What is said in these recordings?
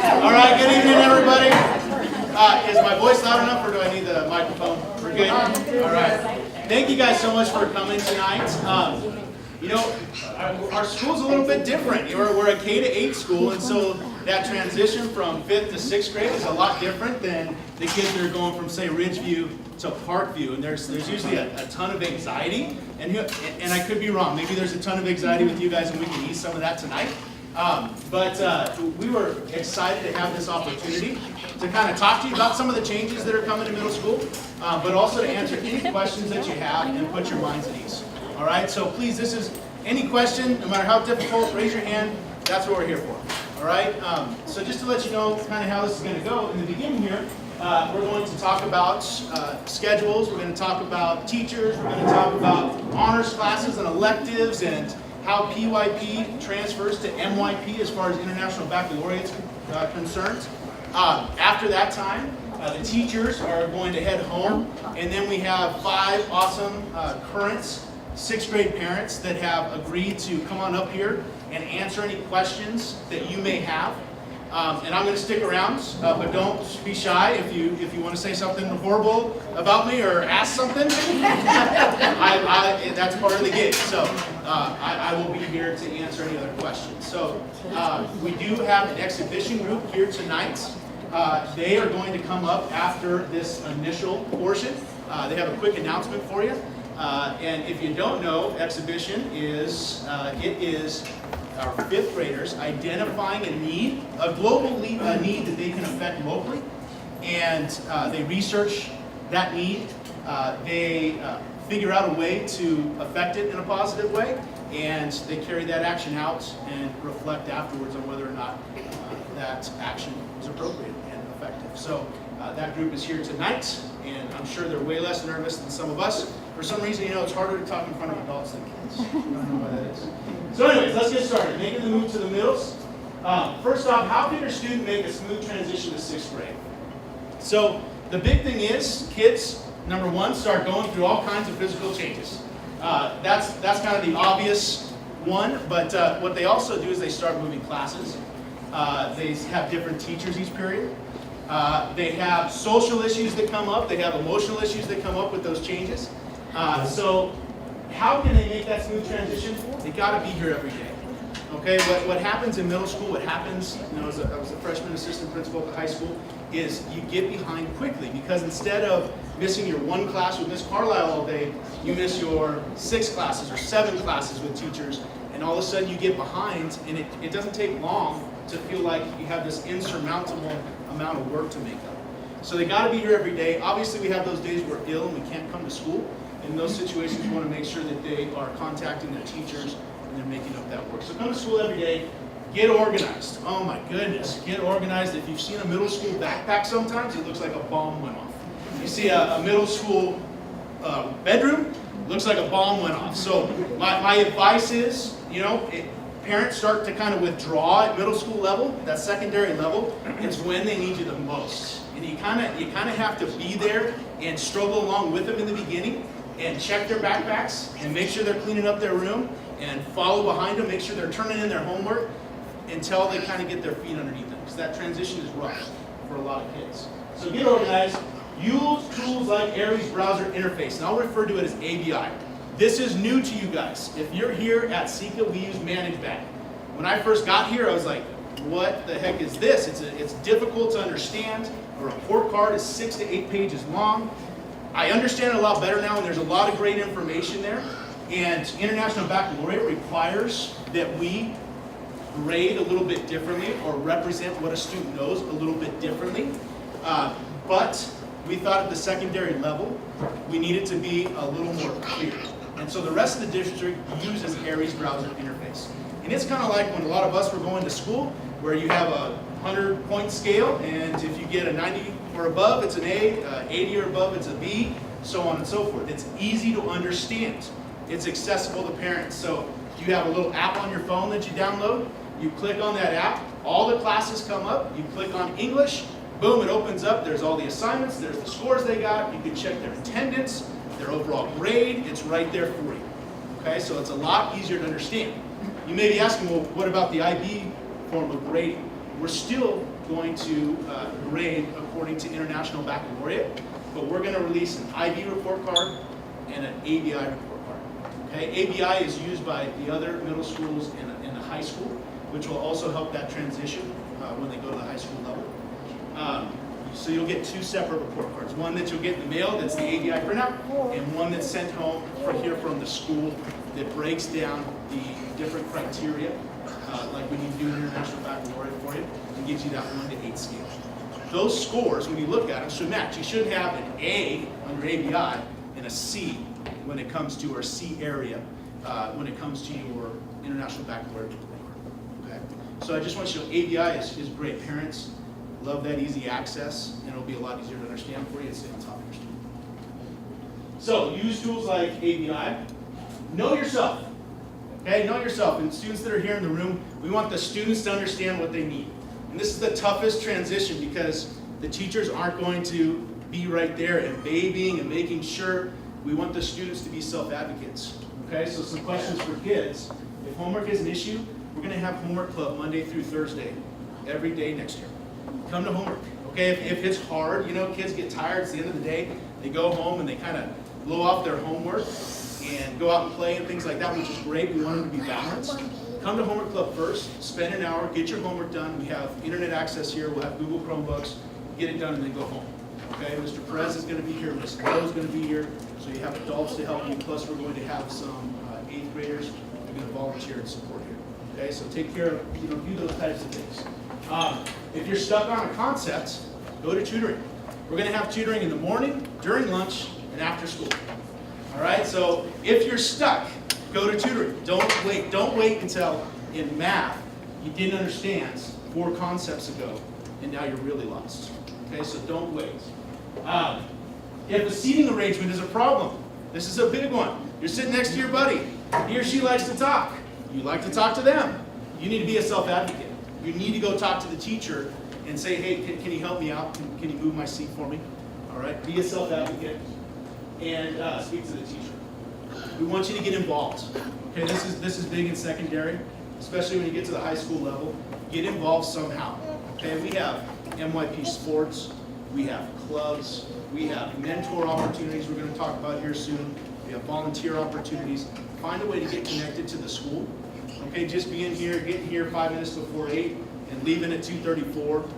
All right, good evening, everybody. Is my voice loud enough, or do I need the microphone? We're good? All right. Thank you guys so much for coming tonight. You know, our school's a little bit different. We're a K-8 school, and so that transition from 5th to 6th grade is a lot different than the kids that are going from, say, Ridgeview to Parkview. And there's usually a ton of anxiety, and I could be wrong. Maybe there's a ton of anxiety with you guys, and we can ease some of that tonight. But we were excited to have this opportunity to kind of talk to you about some of the changes that are coming to middle school, but also to answer any questions that you have and put your minds at ease. All right, so please, this is any question, no matter how difficult, raise your hand. That's what we're here for. All right, so just to let you know kind of how this is going to go, in the beginning here, we're going to talk about schedules, we're going to talk about teachers, we're going to talk about honors classes and electives, and how PYP transfers to MYP as far as International Baccalaureate is concerned. After that time, the teachers are going to head home, and then we have 5 awesome current 6th grade parents that have agreed to come on up here and answer any questions that you may have. And I'm going to stick around, but don't be shy if you want to say something horrible about me or ask something. That's part of the gig. So I will be here to answer any other questions. So we do have an exhibition group here tonight. They are going to come up after this initial portion. They have a quick announcement for you. And if you don't know, exhibition is our 5th graders identifying a global need that they can affect locally, and they research that need. They figure out a way to affect it in a positive way, and they carry that action out and reflect afterwards on whether or not that action is appropriate and effective. So that group is here tonight, and I'm sure they're way less nervous than some of us. For some reason, you know, it's harder to talk in front of adults than kids. I don't know why that is. So anyways, let's get started. Making the move to the middles. First off, how can your student make a smooth transition to 6th grade? So the big thing is, kids, number one, start going through all kinds of physical changes. That's kind of the obvious one, but what they also do is they start moving classes. They have different teachers each period. They have social issues that come up. They have emotional issues that come up with those changes. So how can they make that smooth transition? They got to be here every day. Okay, what happens in middle school, what happens, you know, I was a freshman assistant principal at the high school, is you get behind quickly, because instead of missing your 1 class with Miss Carlisle all day, you miss your 6 classes or 7 classes with teachers, and all of a sudden you get behind, and it doesn't take long to feel like you have this insurmountable amount of work to make up. So they got to be here every day. Obviously, we have those days we're ill and we can't come to school. In those situations, we want to make sure that they are contacting their teachers and they're making up that work. So come to school every day. Get organized. Oh my goodness, get organized. If you've seen a middle school backpack sometimes, it looks like a bomb went off. You see a middle school bedroom, looks like a bomb went off. So my advice is, you know, parents start to kind of withdraw at middle school level, that secondary level. It's when they need you the most. And you kind of have to be there and struggle along with them in the beginning and check their backpacks and make sure they're cleaning up their room and follow behind them, make sure they're turning in their homework until they kind of get their feet underneath them, because that transition is rough for a lot of kids. So get organized. Use tools like Aries Browser Interface, and I'll refer to it as ABI. This is new to you guys. If you're here at Sika, we use ManageBag. When I first got here, I was like, what the heck is this? It's difficult to understand. A report card is 6 to 8 pages long. I understand it a lot better now, and there's a lot of great information there. And International Baccalaureate requires that we grade a little bit differently or represent what a student knows a little bit differently. But we thought at the secondary level, we needed to be a little more clear. And so the rest of the district uses Aries Browser Interface. And it's kind of like when a lot of us were going to school, where you have a 100-point scale, and if you get a 90 or above, it's an A, 80 or above, it's a B, so on and so forth. It's easy to understand. It's accessible to parents. So you have a little app on your phone that you download. You click on that app, all the classes come up. You click on English, boom, it opens up. There's all the assignments, there's the scores they got. You can check their attendance, their overall grade. It's right there for you. Okay, so it's a lot easier to understand. You may be asking, well, what about the IB form of grading? We're still going to grade according to International Baccalaureate, but we're going to release an IB report card and an ABI report card. Okay, ABI is used by the other middle schools and the high school, which will also help that transition when they go to the high school level. So you'll get two separate report cards. One that you'll get in the mail, that's the ABI printout, and one that's sent home from the school that breaks down the different criteria, like when you do an International Baccalaureate for you, and gives you that 1 to 8 scale. Those scores, when you look at them, should match. You should have an A under ABI and a C when it comes to, or C area, when it comes to your International Baccalaureate report card. Okay? So I just want to show ABI is great. Parents love that easy access, and it'll be a lot easier to understand for you and stay on top of your student. So use tools like ABI. Know yourself. Okay, know yourself. And students that are here in the room, we want the students to understand what they need. And this is the toughest transition because the teachers aren't going to be right there and babying and making sure. We want the students to be self-advocates. Okay, so some questions for kids. If homework is an issue, we're going to have homework club Monday through Thursday, every day next year. Come to homework. Okay, if it's hard, you know, kids get tired. It's the end of the day. They go home and they kind of blow off their homework and go out and play and things like that, which is great. We want them to be balanced. Come to homework club first. Spend an hour. Get your homework done. We have internet access here. We'll have Google Chromebooks. Get it done and then go home. Okay, Mr. Perez is going to be here. Ms. Lowe is going to be here. So you have adults to help you. Plus, we're going to have some 8th graders who are going to volunteer and support here. Okay, so take care of, do those types of things. If you're stuck on a concept, go to tutoring. We're going to have tutoring in the morning, during lunch, and after school. All right, so if you're stuck, go to tutoring. Don't wait until in math you didn't understand 4 concepts ago, and now you're really lost. Okay, so don't wait. If the seating arrangement is a problem, this is a big one. You're sitting next to your buddy. He or she likes to talk. You like to talk to them. You need to be a self-advocate. You need to go talk to the teacher and say, hey, can you help me out? Can you move my seat for me? All right, be a self-advocate and speak to the teacher. We want you to get involved. Okay, this is big in secondary, especially when you get to the high school level. Get involved somehow. Okay, we have MYP sports, we have clubs, we have mentor opportunities we're going to talk about here soon. We have volunteer opportunities. Find a way to get connected to the school. Okay, just being here, getting here 5 minutes before 8 and leaving at 2:34.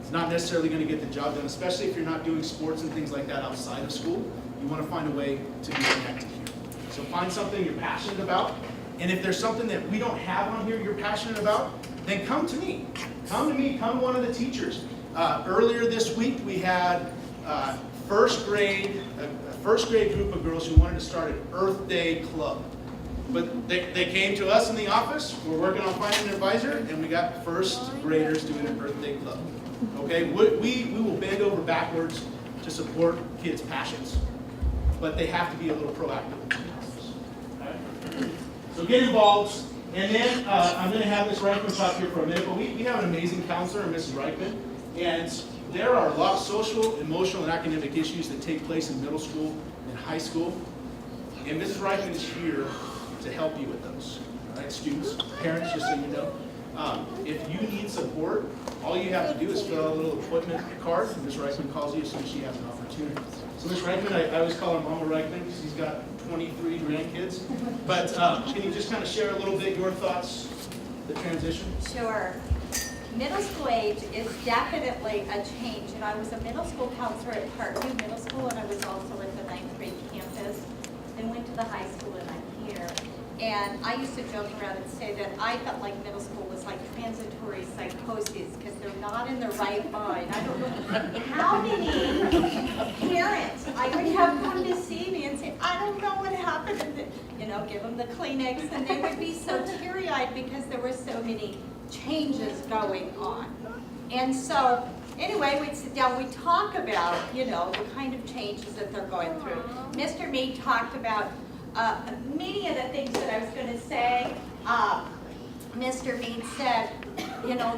It's not necessarily going to get the job done, especially if you're not doing sports and things like that outside of school. You want to find a way to be connected here. So find something you're passionate about. And if there's something that we don't have on here you're passionate about, then come to me. Come to me, come to one of the teachers. Earlier this week we had a first grade group of girls who wanted to start an Earth Day club. But they came to us in the office. We're working on finding an advisor, and we got first graders doing an Earth Day club. Okay, we will bend over backwards to support kids' passions, but they have to be a little proactive. Okay? So get involved, and then I'm going to have Ms. Reichman talk here for a minute, but we have an amazing counselor, Mrs. Reichman, and there are a lot of social, emotional, and academic issues that take place in middle school and high school, and Mrs. Reichman is here to help you with those. All right, students, parents, just so you know. If you need support, all you have to do is fill out a little appointment card, and Ms. Reichman calls you as soon as she has an opportunity. So Ms. Reichman, I always call her Mama Reichman because she's got 23 grandkids. But can you just kind of share a little bit your thoughts, the transition? Sure. Middle school age is definitely a change, and I was a middle school counselor at Parkview Middle School, and I was also at the 9th grade campus, then went to the high school, and I'm here. And I used to joke around and say that I felt like middle school was like transitory psychosis because they're not in their right mind. I don't know how many parents I would have come to see me and say, I don't know what happened, and give them the Kleenex, and they would be so teary-eyed because there were so many changes going on. And so, anyway, we'd sit down, we'd talk about, the kind of changes that they're going through. Mr. Mead talked about many of the things that I was going to say. Mr. Mead said,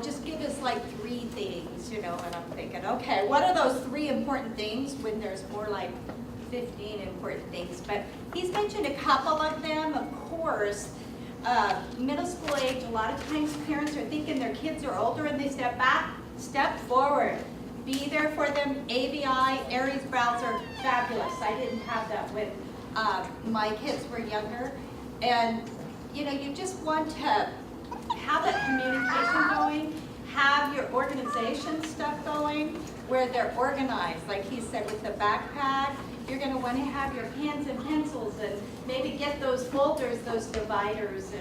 just give us like 3 things, and I'm thinking, okay, what are those 3 important things when there's more like 15 important things? But he's mentioned a couple of them. Of course, middle school age, a lot of times parents are thinking their kids are older and they step back. Step forward. Be there for them. AVI, Aries browser, fabulous. I didn't have that when my kids were younger. And you know, you just want to have that communication going, have your organization stuff going, where they're organized. Like he said with the backpack, you're going to want to have your pens and pencils and maybe get those folders, those dividers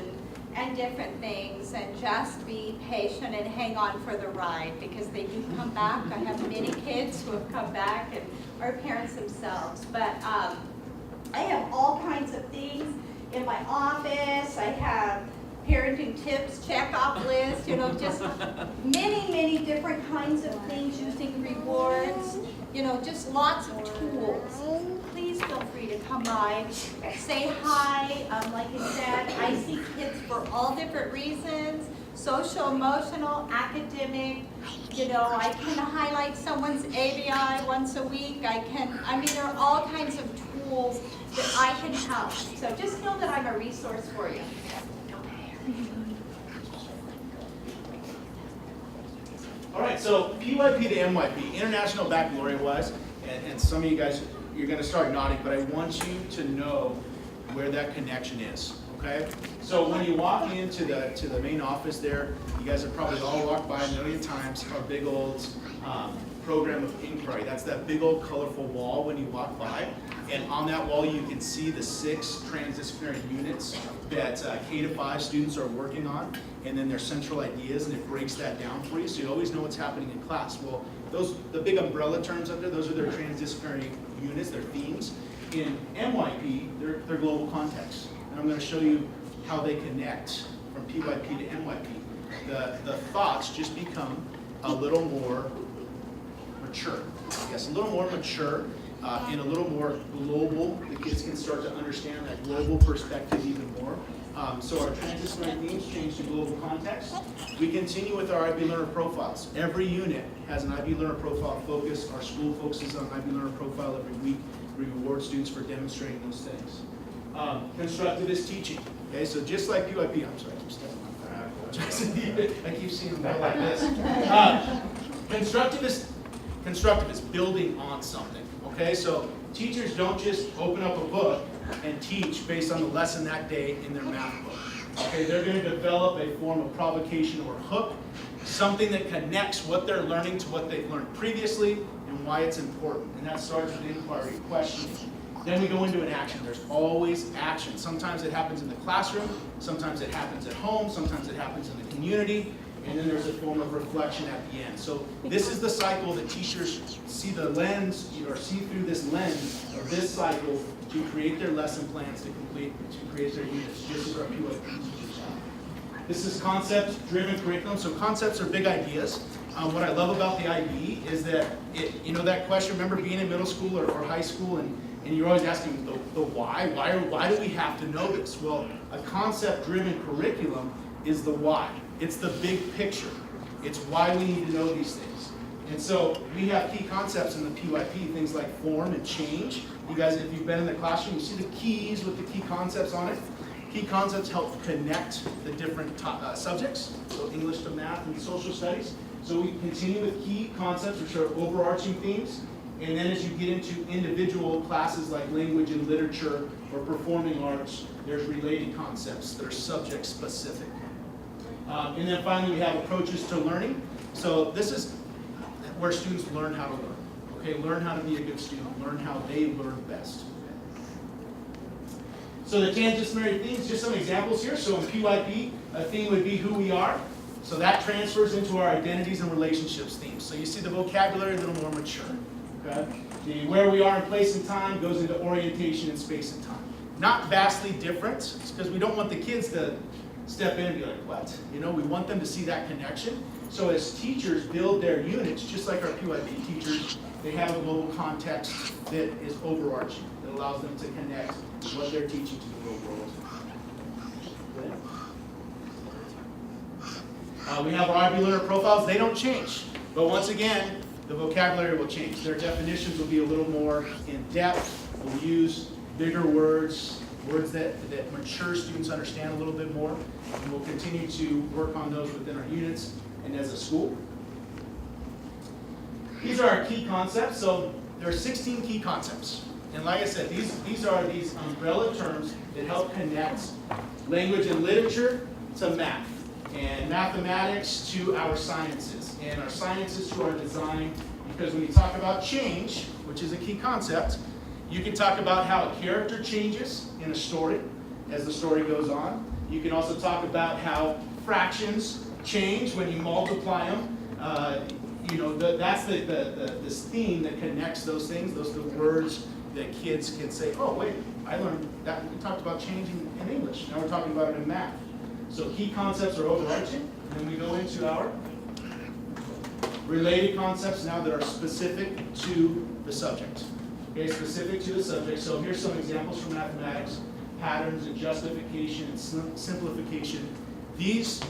and different things, and just be patient and hang on for the ride, because they do come back. I have many kids who have come back and are parents themselves. But I have all kinds of things in my office. I have parenting tips, check-off list, you know, just many different kinds of things, using rewards, you know, just lots of tools. Please feel free to come by, say hi. Like I said, I see kids for all different reasons, social, emotional, academic. You know, I can highlight someone's ABI once a week. I mean, there are all kinds of tools that I can help. So just know that I'm a resource for you. All right, so PYP to MYP, International Baccalaureate-wise, and some of you guys, you're going to start nodding, but I want you to know where that connection is, okay? So when you walk into the main office there, you guys have probably all walked by a million times our big old program of inquiry. That's that big old colorful wall when you walk by. And on that wall, you can see the 6 transdisciplinary units that K-5 students are working on, and then their central ideas, and it breaks that down for you, so you always know what's happening in class. Well, the big umbrella terms up there, those are their transdisciplinary units, their themes. In MYP, they're global contexts. And I'm going to show you how they connect from PYP to MYP. The thoughts just become a little more mature. Yes, a little more mature. And a little more global. The kids can start to understand that global perspective even more. So our transdisciplinary themes change to global context. We continue with our IB Learner profiles. Every unit has an IB Learner profile focus. Our school focuses on IB Learner profile every week. We reward students for demonstrating those things. Constructivist teaching. Okay, so just like PYP, I'm sorry, I'm stepping on that. I apologize. I keep seeing them go like this. Constructivist, building on something. Okay, so teachers don't just open up a book and teach based on the lesson that day in their math book. Okay, they're going to develop a form of provocation or hook, something that connects what they're learning to what they've learned previously and why it's important. And that starts with inquiry, questioning. Then we go into an action. There's always action. Sometimes it happens in the classroom, sometimes it happens at home, sometimes it happens in the community. And then there's a form of reflection at the end. So this is the cycle that teachers see the lens, or see through this lens of this cycle to create their lesson plans, to create their units, just as our PYP teachers have. This is concept-driven curriculum. So concepts are big ideas. What I love about the IB is that, you know that question, remember being in middle school or high school, and you're always asking the why? Why do we have to know this? Well, a concept-driven curriculum is the why. It's the big picture. It's why we need to know these things. And so we have key concepts in the PYP, things like form and change. You guys, if you've been in the classroom, you see the keys with the key concepts on it. Key concepts help connect the different subjects, so English to math and social studies. So we continue with key concepts, which are overarching themes. And then as you get into individual classes like language and literature or performing arts, there's related concepts that are subject specific. And then finally, we have approaches to learning. So this is where students learn how to learn. Okay, learn how to be a good student. Learn how they learn best. So the transdisciplinary themes, just some examples here. So in PYP, a theme would be who we are. So that transfers into our identities and relationships themes. So you see the vocabulary a little more mature. Okay? The where we are in place and time goes into orientation and space and time. Not vastly different, because we don't want the kids to step in and be like, what? You know, we want them to see that connection. So as teachers build their units, just like our PYP teachers, they have a global context that is overarching, that allows them to connect what they're teaching to the real world. We have our IB Learner profiles. They don't change. But once again, the vocabulary will change. Their definitions will be a little more in depth. We'll use bigger words, words that mature students understand a little bit more. And we'll continue to work on those within our units and as a school. these are our key concepts. So there are 16 key concepts. And like I said, these are these umbrella terms that help connect language and literature to math, and mathematics to our sciences, and our sciences to our design. Because when you talk about change, which is a key concept, you can talk about how a character changes in a story as the story goes on. You can also talk about how fractions change when you multiply them. That's this theme that connects those things. Those are the words that kids can say, oh, wait, I learned that. We talked about changing in English. Now we're talking about it in math. So key concepts are overarching. And then we go into our related concepts now that are specific to the subject. Okay, specific to the subject. So here's some examples from mathematics. Patterns and justification and simplification. These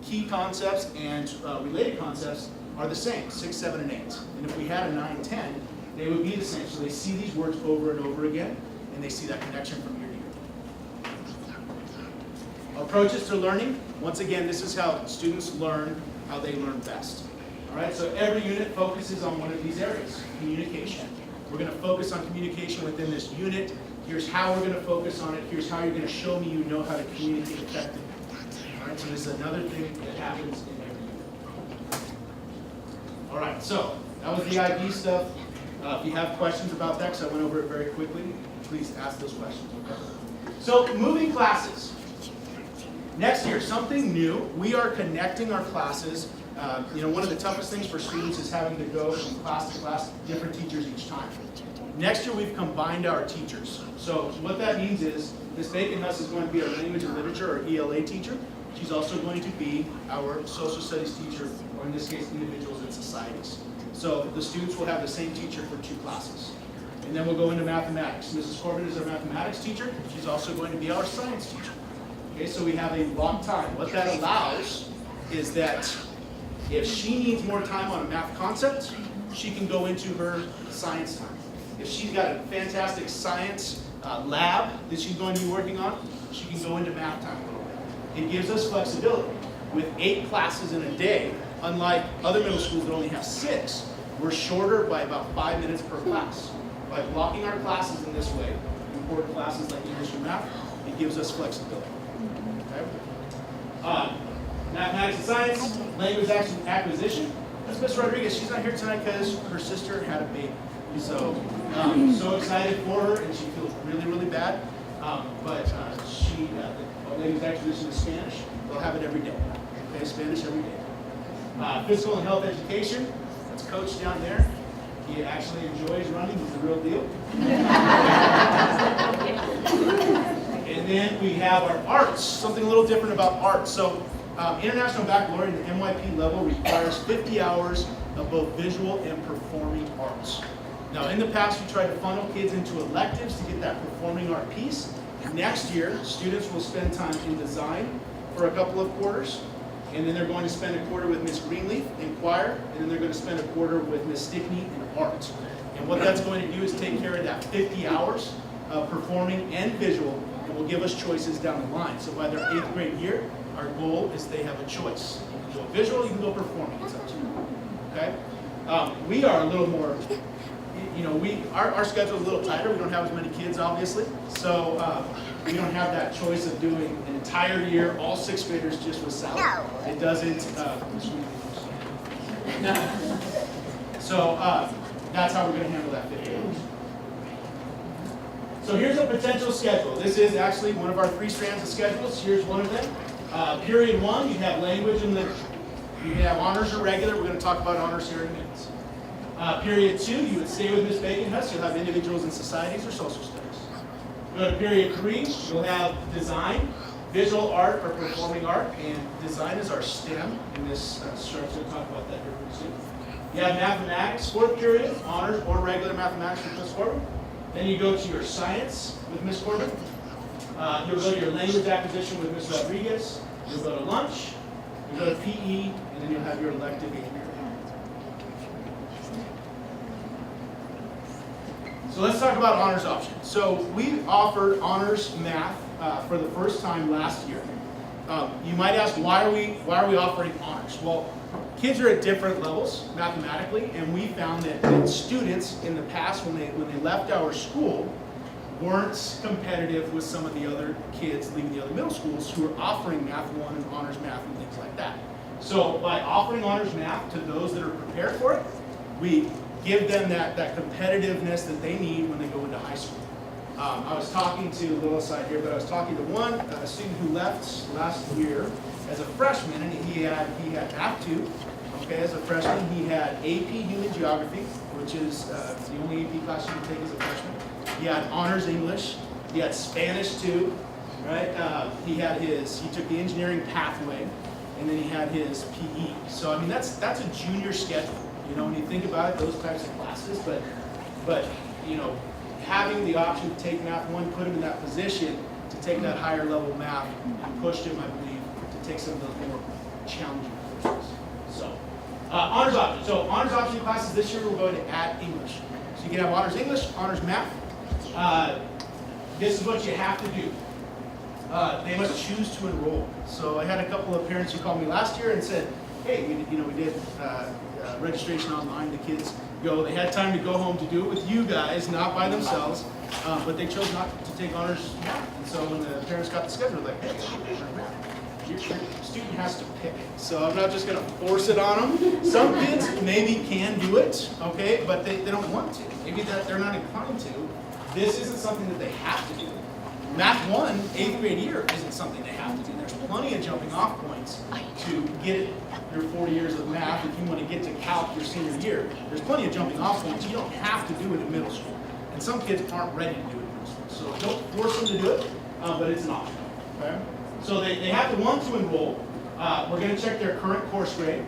key concepts and related concepts are the same, 6, 7, and 8. And if we had a 9, 10, they would be the same. So they see these words over and over again, and they see that connection from year to year. Approaches to learning. Once again, this is how students learn, how they learn best. All right, so every unit focuses on one of these areas, communication. We're going to focus on communication within this unit. Here's how we're going to focus on it. Here's how you're going to show me you know how to communicate effectively. All right, so this is another thing that happens in every unit. All right, so that was the IB stuff. If you have questions about that, because I went over it very quickly, please ask those questions. Okay? So moving classes. Next year, something new. We are connecting our classes. One of the toughest things for students is having to go from class to class, different teachers each time. Next year, we've combined our teachers. So what that means is Ms. Baconhuss is going to be our language and literature, or ELA teacher. She's also going to be our social studies teacher, or in this case, individuals and societies. So the students will have the same teacher for 2 classes. And then we'll go into mathematics. Mrs. Corbin is our mathematics teacher. She's also going to be our science teacher. Okay, so we have a long time. What that allows is that if she needs more time on a math concept, she can go into her science time. If she's got a fantastic science lab that she's going to be working on, she can go into math time a little bit. It gives us flexibility. With 8 classes in a day, unlike other middle schools that only have 6, we're shorter by about 5 minutes per class. By blocking our classes in this way, important classes like English and math, it gives us flexibility. Okay? Mathematics and science, language acquisition. That's Miss Rodriguez. She's not here tonight because her sister had a baby. So, so excited for her, and she feels really, really bad. Language acquisition is Spanish. They'll have it every day. Okay, Spanish every day. Physical and health education. That's Coach down there. He actually enjoys running. He's the real deal. And then we have our arts. Something a little different about arts. So, International Baccalaureate at the NYP level requires 50 hours of both visual and performing arts. Now, in the past, we tried to funnel kids into electives to get that performing art piece. Next year, students will spend time in design for a couple of quarters, and then they're going to spend a quarter with Miss Greenleaf in choir, and then they're going to spend a quarter with Miss Stickney in art. And what that's going to do is take care of that 50 hours of performing and visual, and will give us choices down the line. So by their 8th grade year, our goal is they have a choice. You can go visual, you can go performing. It's up to you. Okay? We are a little more, our schedule is a little tighter. We don't have as many kids, obviously. So we don't have that choice of doing an entire year, all 6th graders just with Sally. No. It doesn't. So that's how we're going to handle that 50 hours. So here's a potential schedule. This is actually one of our 3 strands of schedules. Here's one of them. Period 1, you have language and literature. You can have honors or regular. We're going to talk about honors here in minutes. Period 2, you would stay with Ms. Baconhuss. You'll have individuals and societies or social studies. Go to period 3, you'll have design, visual art or performing art, and design is our STEM in this structure. We'll talk about that here pretty soon. You have mathematics, 4th period, honors or regular mathematics with Ms. Corbin. Then you go to your science with Ms. Corbin. You'll go to your language acquisition with Ms. Rodriguez. You'll go to lunch. You'll go to PE, and then you'll have your elective 8th period. So let's talk about honors options. So we offered honors math for the first time last year. You might ask, why are we offering honors? Well, kids are at different levels mathematically, and we found that students in the past, when they left our school, weren't competitive with some of the other kids leaving the other middle schools who are offering Math 1 and honors math and things like that. So by offering honors math to those that are prepared for it, we give them that competitiveness that they need when they go into high school. I was talking to, a little aside here, but I was talking to one student who left last year as a freshman, and he had Math 2. Okay, as a freshman, he had AP Human Geography, which is the only AP class you can take as a freshman. He had honors English. He had Spanish 2, right? He took the engineering pathway, and then he had his PE. So I mean, that's a junior schedule. You know, when you think about it, those types of classes. But you know, having the option to take Math 1 put him in that position to take that higher level math and pushed him, I believe, to take some of those more challenging courses. So. Honors option. So honors option classes this year we're going to add English. So you can have honors English, honors math. This is what you have to do. They must choose to enroll. So I had a couple of parents who called me last year and said, hey, we did registration online. The kids go. They had time to go home to do it with you guys, not by themselves. But they chose not to take honors math. And so when the parents got the schedule, they're like, hey, honors math. Your student has to pick. So I'm not just going to force it on them. Some kids maybe can do it, okay, but they don't want to. Maybe they're not inclined to. This isn't something that they have to do. Math 1, 8th grade year, isn't something they have to do. There's plenty of jumping off points to get your 4 years of math. If you want to get to calc your senior year, there's plenty of jumping off points. You don't have to do it in middle school. And some kids aren't ready to do it in middle school. So don't force them to do it, but it's an option, okay? So they have to want to enroll. We're going to check their current course grade.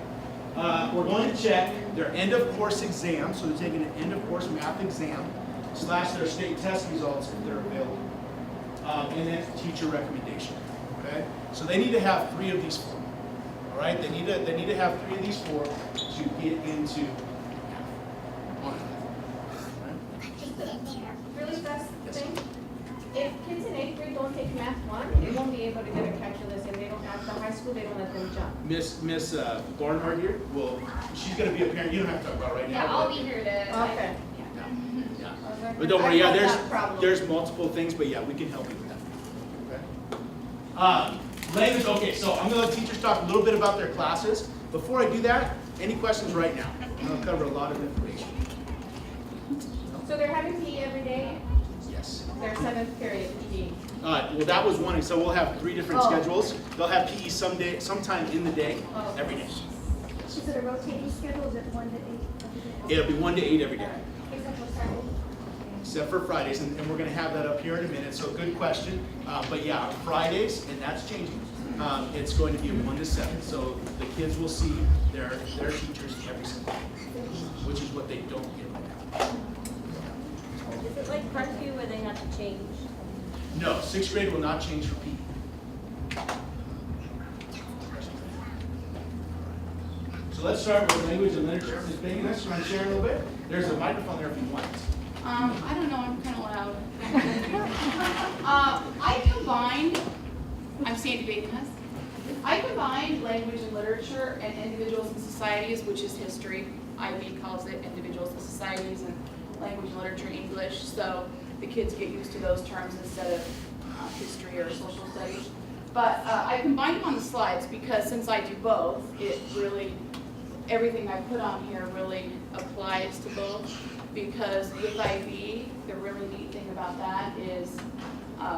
We're going to check their end of course exam. So they're taking an end of course math exam / their state test results if they're available. And then teacher recommendation. Okay. So they need to have 3 of these 4. All right. They need to have 3 of these 4 to get into math. Really fast thing. If kids in 8th grade don't take Math 1, they won't be able to get a calculus, and they don't have the high school, they don't let them jump. Miss Barnhart here. Well, she's going to be a parent. You don't have to talk about it right now. Yeah, I'll be here to. Okay. Yeah. But don't worry. Yeah, there's multiple things, but yeah, we can help you with that. Okay. Language. Okay. So I'm going to let teachers talk a little bit about their classes. Before I do that, any questions right now? I'll cover a lot of information. So they're having PE every day? Yes. Their 7th period PE. Well, that was one. So we'll have 3 different Oh. schedules. They'll have PE sometime in the day, Oh. every day. Is it a rotating schedule? Is it 1 to 8 every day? It'll be 1 to 8 every day, Except for Saturday? except for Fridays, and we're going to have that up here in a minute. So good question. But yeah, Fridays, and that's changing. It's going to be 1 to 7. So the kids will see their teachers every single day, which is what they don't get right now. Is it like part 2 where they have to change? No, 6th grade will not change for PE. So let's start with language and literature. Ms. Bacon, let's try and share a little bit. There's a microphone there if you want. I don't know, I'm kind of loud. I combined, I'm Sandy Bacon. I combined language and literature and individuals and societies, which is history. IB calls it individuals and societies, and language and literature English. So the kids get used to those terms instead of history or social studies. But I combined them on the slides because since I do both, it really, everything I put on here really applies to both. Because with IB, the really neat thing about that is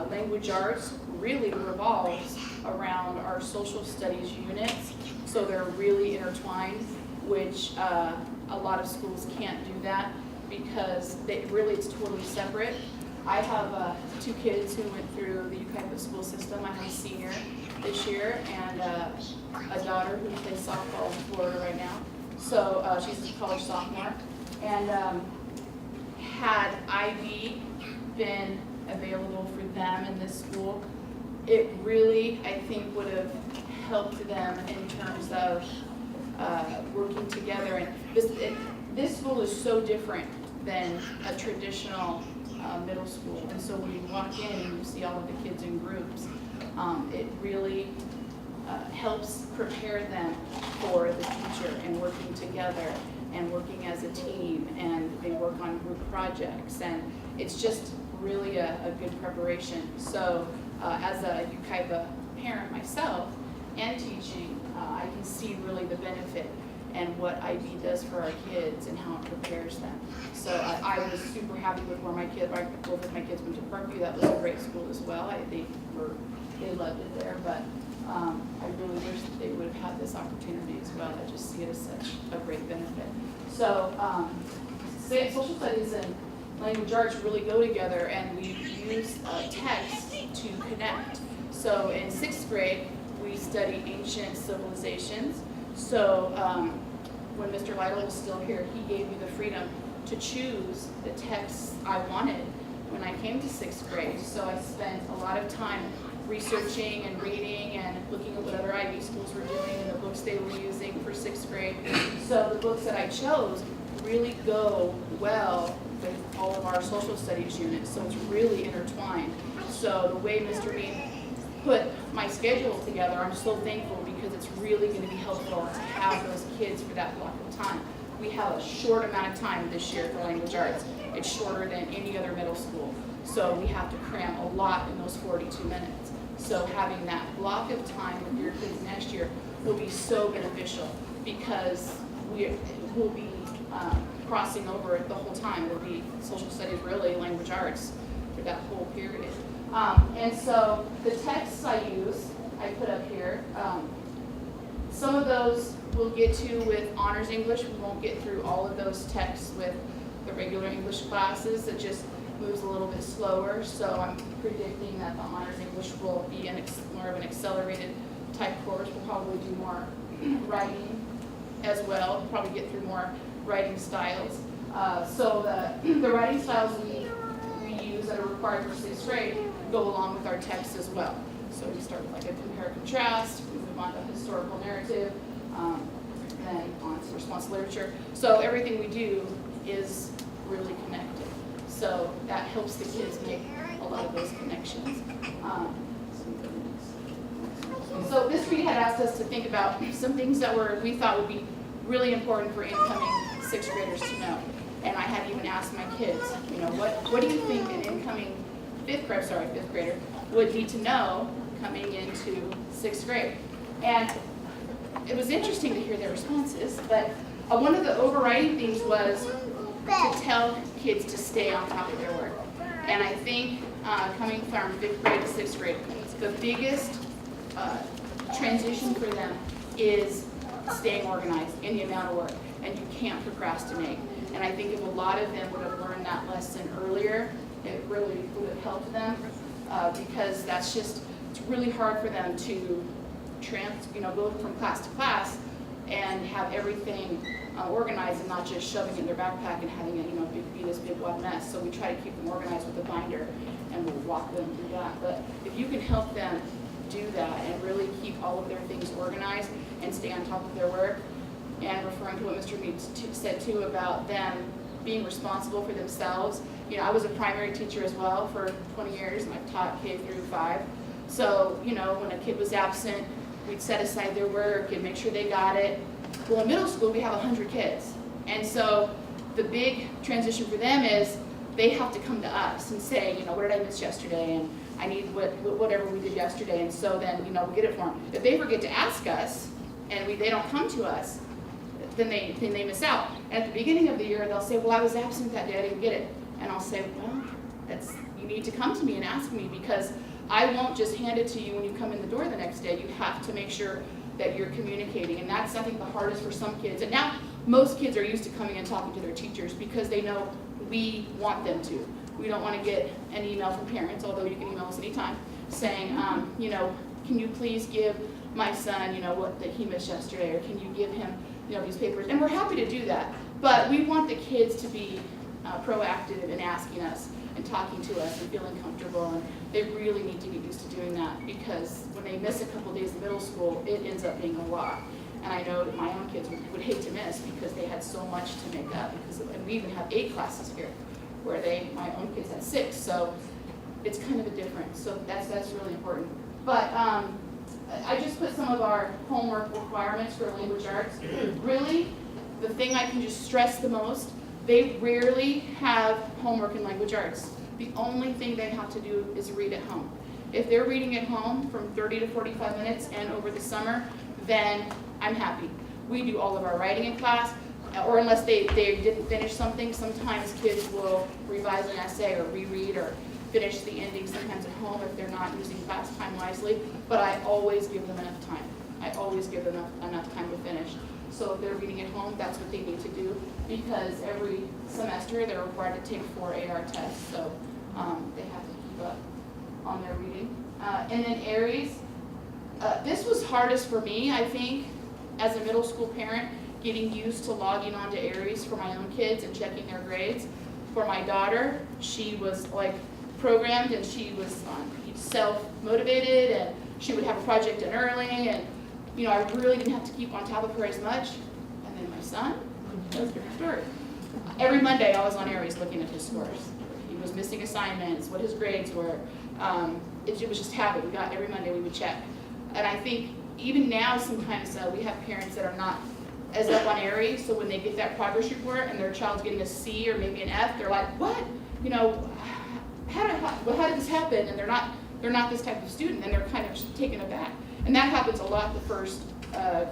language arts really revolves around our social studies units. So they're really intertwined, which a lot of schools can't do that because it's totally separate. I have 2 kids who went through the UCaipa school system. I have a senior this year and a daughter who plays softball in Florida right now. So she's a college sophomore. And had IB been available for them in this school, it really, I think, would have helped them in terms of working together. And this school is so different than a traditional middle school. And so when you walk in and you see all of the kids in groups, it really helps prepare them for the future and working together and working as a team, and they work on group projects, and it's just really a good preparation. So as a UKIPA parent myself and teaching, I can see really the benefit and what IB does for our kids and how it prepares them. So I was super happy with where both of my kids went to Parkview. That was a great school as well. They loved it there, but I really wish that they would have had this opportunity as well. I just see it as such a great benefit. So social studies and language arts really go together, and we use text to connect. So in 6th grade, we study ancient civilizations. So when Mr. Lytle was still here, he gave me the freedom to choose the texts I wanted when I came to 6th grade. So I spent a lot of time researching and reading and looking at what other IB schools were doing and the books they were using for 6th grade. So the books that I chose really go well with all of our social studies units, so it's really intertwined. So the way Mr. Mead put my schedule together, I'm so thankful, because it's really going to be helpful to have those kids for that block of time. We have a short amount of time this year for language arts. It's shorter than any other middle school, so we have to cram a lot in those 42 minutes. So having that block of time with your kids next year will be so beneficial, because we'll be crossing over it the whole time. It'll be social studies, really, language arts for that whole period. And so the texts I use, I put up here. Some of those we'll get to with honors English. We won't get through all of those texts with the regular English classes. It just moves a little bit slower. So I'm predicting that the honors English will be more of an accelerated type course. We'll probably do more writing as well. We'll probably get through more writing styles. So the writing styles we use that are required for 6th grade go along with our text as well. So we start with like a compare contrast, we move on to historical narrative, then on to response literature. So everything we do is really connected. So that helps the kids make a lot of those connections. So Ms. Reed had asked us to think about some things that we thought would be really important for incoming 6th graders to know. And I had even asked my kids, what do you think an incoming 5th grader would need to know coming into 6th grade? And it was interesting to hear their responses, but one of the overriding things was to tell kids to stay on top of their work. And I think coming from 5th grade to 6th grade, the biggest transition for them is staying organized in the amount of work, and you can't procrastinate. And I think if a lot of them would have learned that lesson earlier, it really would have helped them, because it's really hard for them to go from class to class and have everything organized and not just shoving it in their backpack and having it be this big wad mess. So we try to keep them organized with a binder, and we'll walk them through that. But if you can help them do that and really keep all of their things organized and stay on top of their work, and referring to what Mr. Mead said too about them being responsible for themselves. I was a primary teacher as well for 20 years, and I've taught K through 5. So, when a kid was absent, we'd set aside their work and make sure they got it. Well, in middle school, we have 100 kids. And so the big transition for them is they have to come to us and say, what did I miss yesterday? And I need whatever we did yesterday. And so then, we'll get it for them. If they forget to ask us and they don't come to us, then they miss out. And at the beginning of the year, they'll say, well, I was absent that day, I didn't get it. And I'll say, well, you need to come to me and ask me, because I won't just hand it to you when you come in the door the next day. You have to make sure that you're communicating. And that's, I think, the hardest for some kids. And now most kids are used to coming and talking to their teachers because they know we want them to. We don't want to get an email from parents, although you can email us anytime, saying, can you please give my son, what that he missed yesterday, or can you give him, these papers? And we're happy to do that. But we want the kids to be proactive in asking us and talking to us and feeling comfortable, and they really need to get used to doing that, because when they miss a couple days in middle school, it ends up being a lot. And I know that my own kids would hate to miss because they had so much to make up, and we even have 8 classes here, where my own kids had 6, so it's kind of a difference. So that's really important. But I just put some of our homework requirements for language arts. Really, the thing I can just stress the most, they rarely have homework in language arts. The only thing they have to do is read at home. If they're reading at home from 30 to 45 minutes and over the summer, then I'm happy. We do all of our writing in class, or unless they didn't finish something, sometimes kids will revise an essay or reread or finish the ending sometimes at home if they're not using class time wisely, but I always give them enough time. I always give them enough time to finish. So if they're reading at home, that's what they need to do, because every semester they're required to take 4 AR tests, so they have to keep up on their reading. And then Aries, this was hardest for me, I think, as a middle school parent, getting used to logging onto Aries for my own kids and checking their grades. For my daughter, she was like programmed and she was self-motivated and she would have a project done early and you know, I really didn't have to keep on top of her as much. And then my son, that was a different story. Every Monday I was on Aries looking at his scores. He was missing assignments, what his grades were. It was just habit. We got every Monday we would check. And I think even now sometimes we have parents that are not as up on Aries, so when they get that progress report and their child's getting a C or maybe an F, they're like, what? You know, how did this happen? And they're not this type of student, and they're kind of just taken aback. And that happens a lot the first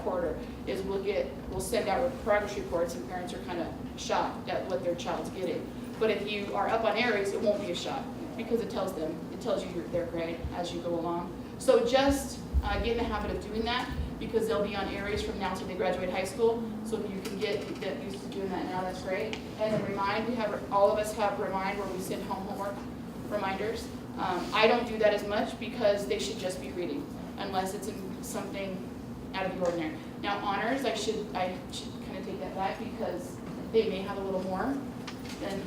quarter, is we'll send out progress reports and parents are kind of shocked at what their child's getting. But if you are up on Aries, it won't be a shock because it tells you their grade as you go along. So just get in the habit of doing that, because they'll be on Aries from now until they graduate high school. So if you can get used to doing that now, that's great. And then Remind, all of us have Remind where we send home homework reminders. I don't do that as much because they should just be reading, unless it's in something out of the ordinary. Now Honors, I should kind of take that back because they may have a little more than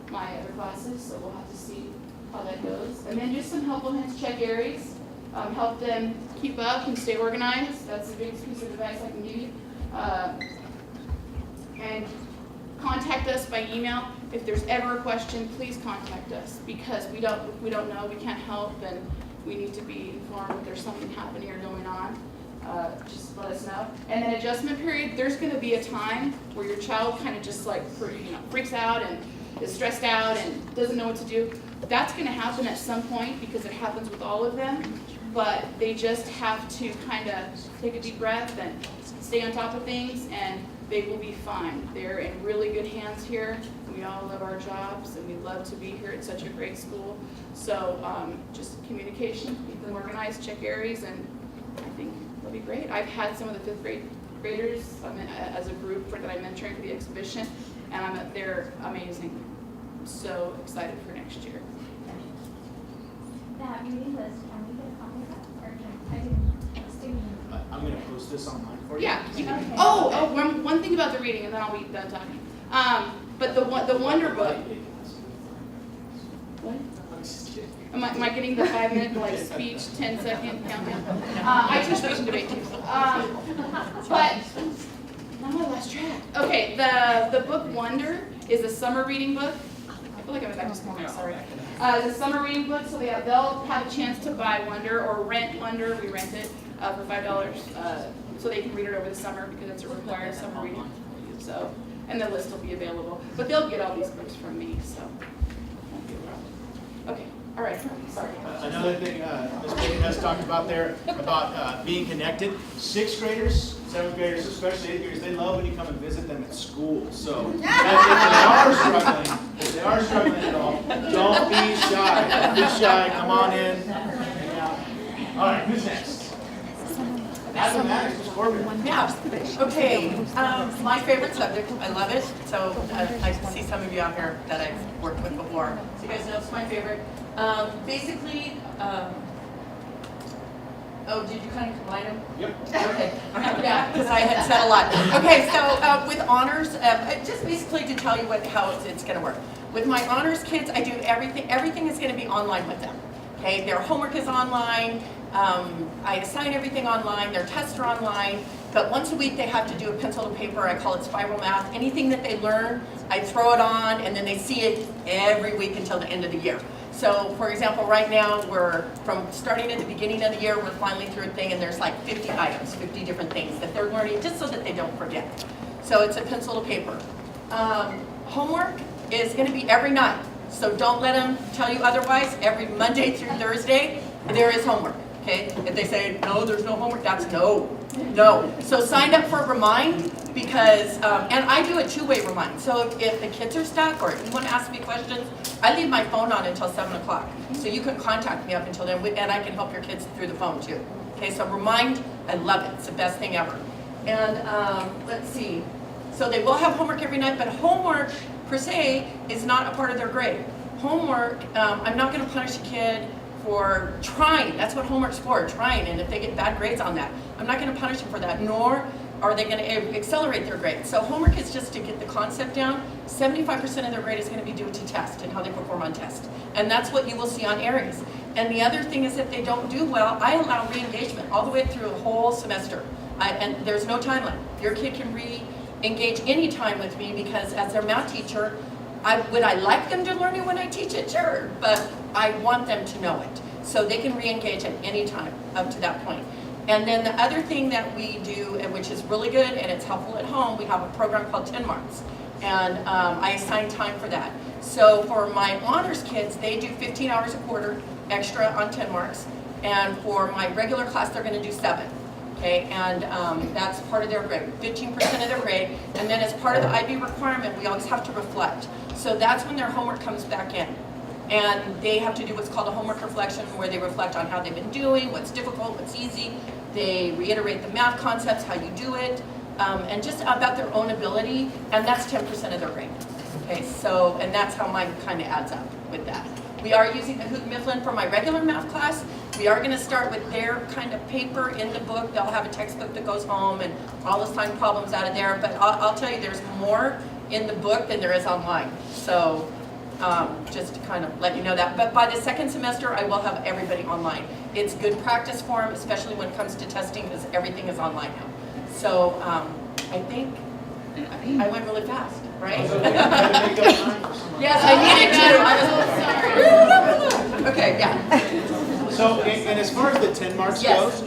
my other classes, so we'll have to see how that goes. And then just some helpful hints, check Aries. Help them keep up and stay organized. That's the biggest piece of advice I can give you. And contact us by email. If there's ever a question, please contact us, because if we don't know, we can't help, and we need to be informed if there's something happening or going on. Just let us know. And then adjustment period, there's going to be a time where your child kind of just like freaks out and is stressed out and doesn't know what to do. That's going to happen at some point because it happens with all of them. But they just have to kind of take a deep breath and stay on top of things, and they will be fine. They're in really good hands here. We all love our jobs, and we love to be here at such a great school. So just communication, keep them organized, check Aries, and I think they'll be great. I've had some of the 5th grade graders as a group that I'm mentoring for the exhibition, and they're amazing. I'm so excited for next year. That reading list, can we get a copy of that? Or can I didn't. I'm going to post this online for you. Yeah. You can, Okay. one thing about the reading, and then I'll be done talking. But the Wonder Book. What? Am I getting the 5-minute like speech, 10-second countdown? I teach speech and debate too. But now I lost track. Okay, the book Wonder is a summer reading book. I feel like I'm back to school now. Sorry. It's a summer reading book, so they'll have a chance to buy Wonder or rent Wonder. We rent it for $5, so they can read it over the summer because it's a required summer reading. So, and the list will be available. But they'll get all these books from me, so won't be a problem. Okay. All right, sorry. Another thing Ms. Payton has talked about there, about being connected. 6th graders, 7th graders, especially 8th graders, they love when you come and visit them at school. So if they are struggling at all, don't be shy. Don't be shy. Come on in. Hang out. All right, who's next? Mathematics, Ms. Corbin. Yeah, okay, my favorite subject, I love it, so I see some of you out here that I've worked with before, so you guys know it's my favorite. Basically, oh, did you kind of combine them? Yep. Okay, yeah, because I had said a lot. Okay, so with honors, just basically to tell you how it's going to work. With my honors kids, I do everything is going to be online with them. Okay, their homework is online, I assign everything online, their tests are online, but once a week they have to do a pencil to paper, I call it spiral math. Anything that they learn, I throw it on, and then they see it every week until the end of the year. So for example, right now, we're starting at the beginning of the year, we're finally through a thing, and there's like 50 items, 50 different things that they're learning, just so that they don't forget. So it's a pencil to paper. Homework is gonna be every night, so don't let them tell you otherwise. Every Monday through Thursday, there is homework, okay? If they say, no, there's no homework, that's no. So sign up for Remind, because, and I do a two-way Remind. So if the kids are stuck, or if you wanna ask me questions, I leave my phone on until 7 o'clock. So you can contact me up until then, and I can help your kids through the phone too. Okay, so Remind, I love it, it's the best thing ever. And let's see, so they will have homework every night, but homework per se is not a part of their grade. Homework, I'm not gonna punish a kid for trying, that's what homework's for, trying, and if they get bad grades on that, I'm not gonna punish them for that, nor are they gonna accelerate their grade. So homework is just to get the concept down. 75% of their grade is gonna be due to test and how they perform on test. And that's what you will see on Aries. And the other thing is, if they don't do well, I allow re-engagement all the way through a whole semester. And there's no timeline. Your kid can re-engage any time with me, because as their math teacher, would I like them to learn it when I teach it? Sure, but I want them to know it. So they can re-engage at any time up to that point. And then the other thing that we do, and which is really good and it's helpful at home, we have a program called 10 Marks. And I assign time for that. So for my honors kids, they do 15 hours a quarter extra on 10 Marks. And for my regular class, they're gonna do 7. Okay, and that's part of their grade, 15% of their grade. And then as part of the IB requirement, we always have to reflect. So that's when their homework comes back in. And they have to do what's called a homework reflection, where they reflect on how they've been doing, what's difficult, what's easy. They reiterate the math concepts, how you do it, and just about their own ability, and that's 10% of their grade. Okay, so, and that's how mine kind of adds up with that. We are using the Hoot Mifflin for my regular math class. We are gonna start with their kind of paper in the book. They'll have a textbook that goes home and all the sign problems out of there, but I'll tell you, there's more in the book than there is online. So, just to kind of let you know that. But by the second semester, I will have everybody online. It's good practice for them, especially when it comes to testing, because everything is online now. So I think I went really fast, right? Yes, I needed to. Okay, yeah. So, and as far as the 10 Marks goes,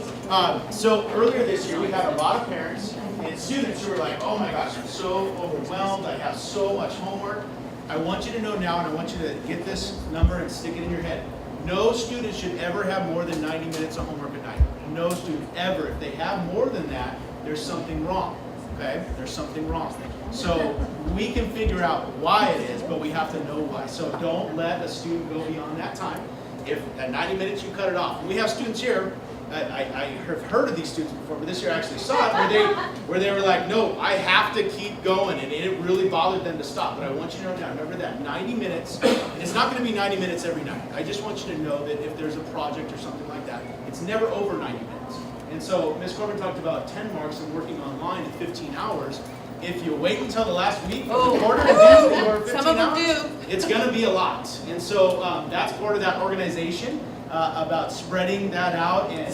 so earlier this year, we had a lot of parents and students who were like, oh my gosh, I'm so overwhelmed, I have so much homework. I want you to know now, and I want you to get this number and stick it in your head. No student should ever have more than 90 minutes of homework a night. No student ever. If they have more than that, there's something wrong, okay? There's something wrong. So we can figure out why it is, but we have to know why. So don't let a student go beyond that time. If at 90 minutes you cut it off. We have students here, I have heard of these students before, but this year I actually saw it, where they were like, no, I have to keep going, and it really bothered them to stop. But I want you to know now, remember that 90 minutes, and it's not going to be 90 minutes every night. I just want you to know that if there's a project or something like that, it's never over 90 minutes. And so Ms. Corbin talked about 10 Marks and working online in 15 hours. If you wait until the last week for the quarter to do your 15 hours, it's going to be a lot. And so that's part of that organization. About spreading that out and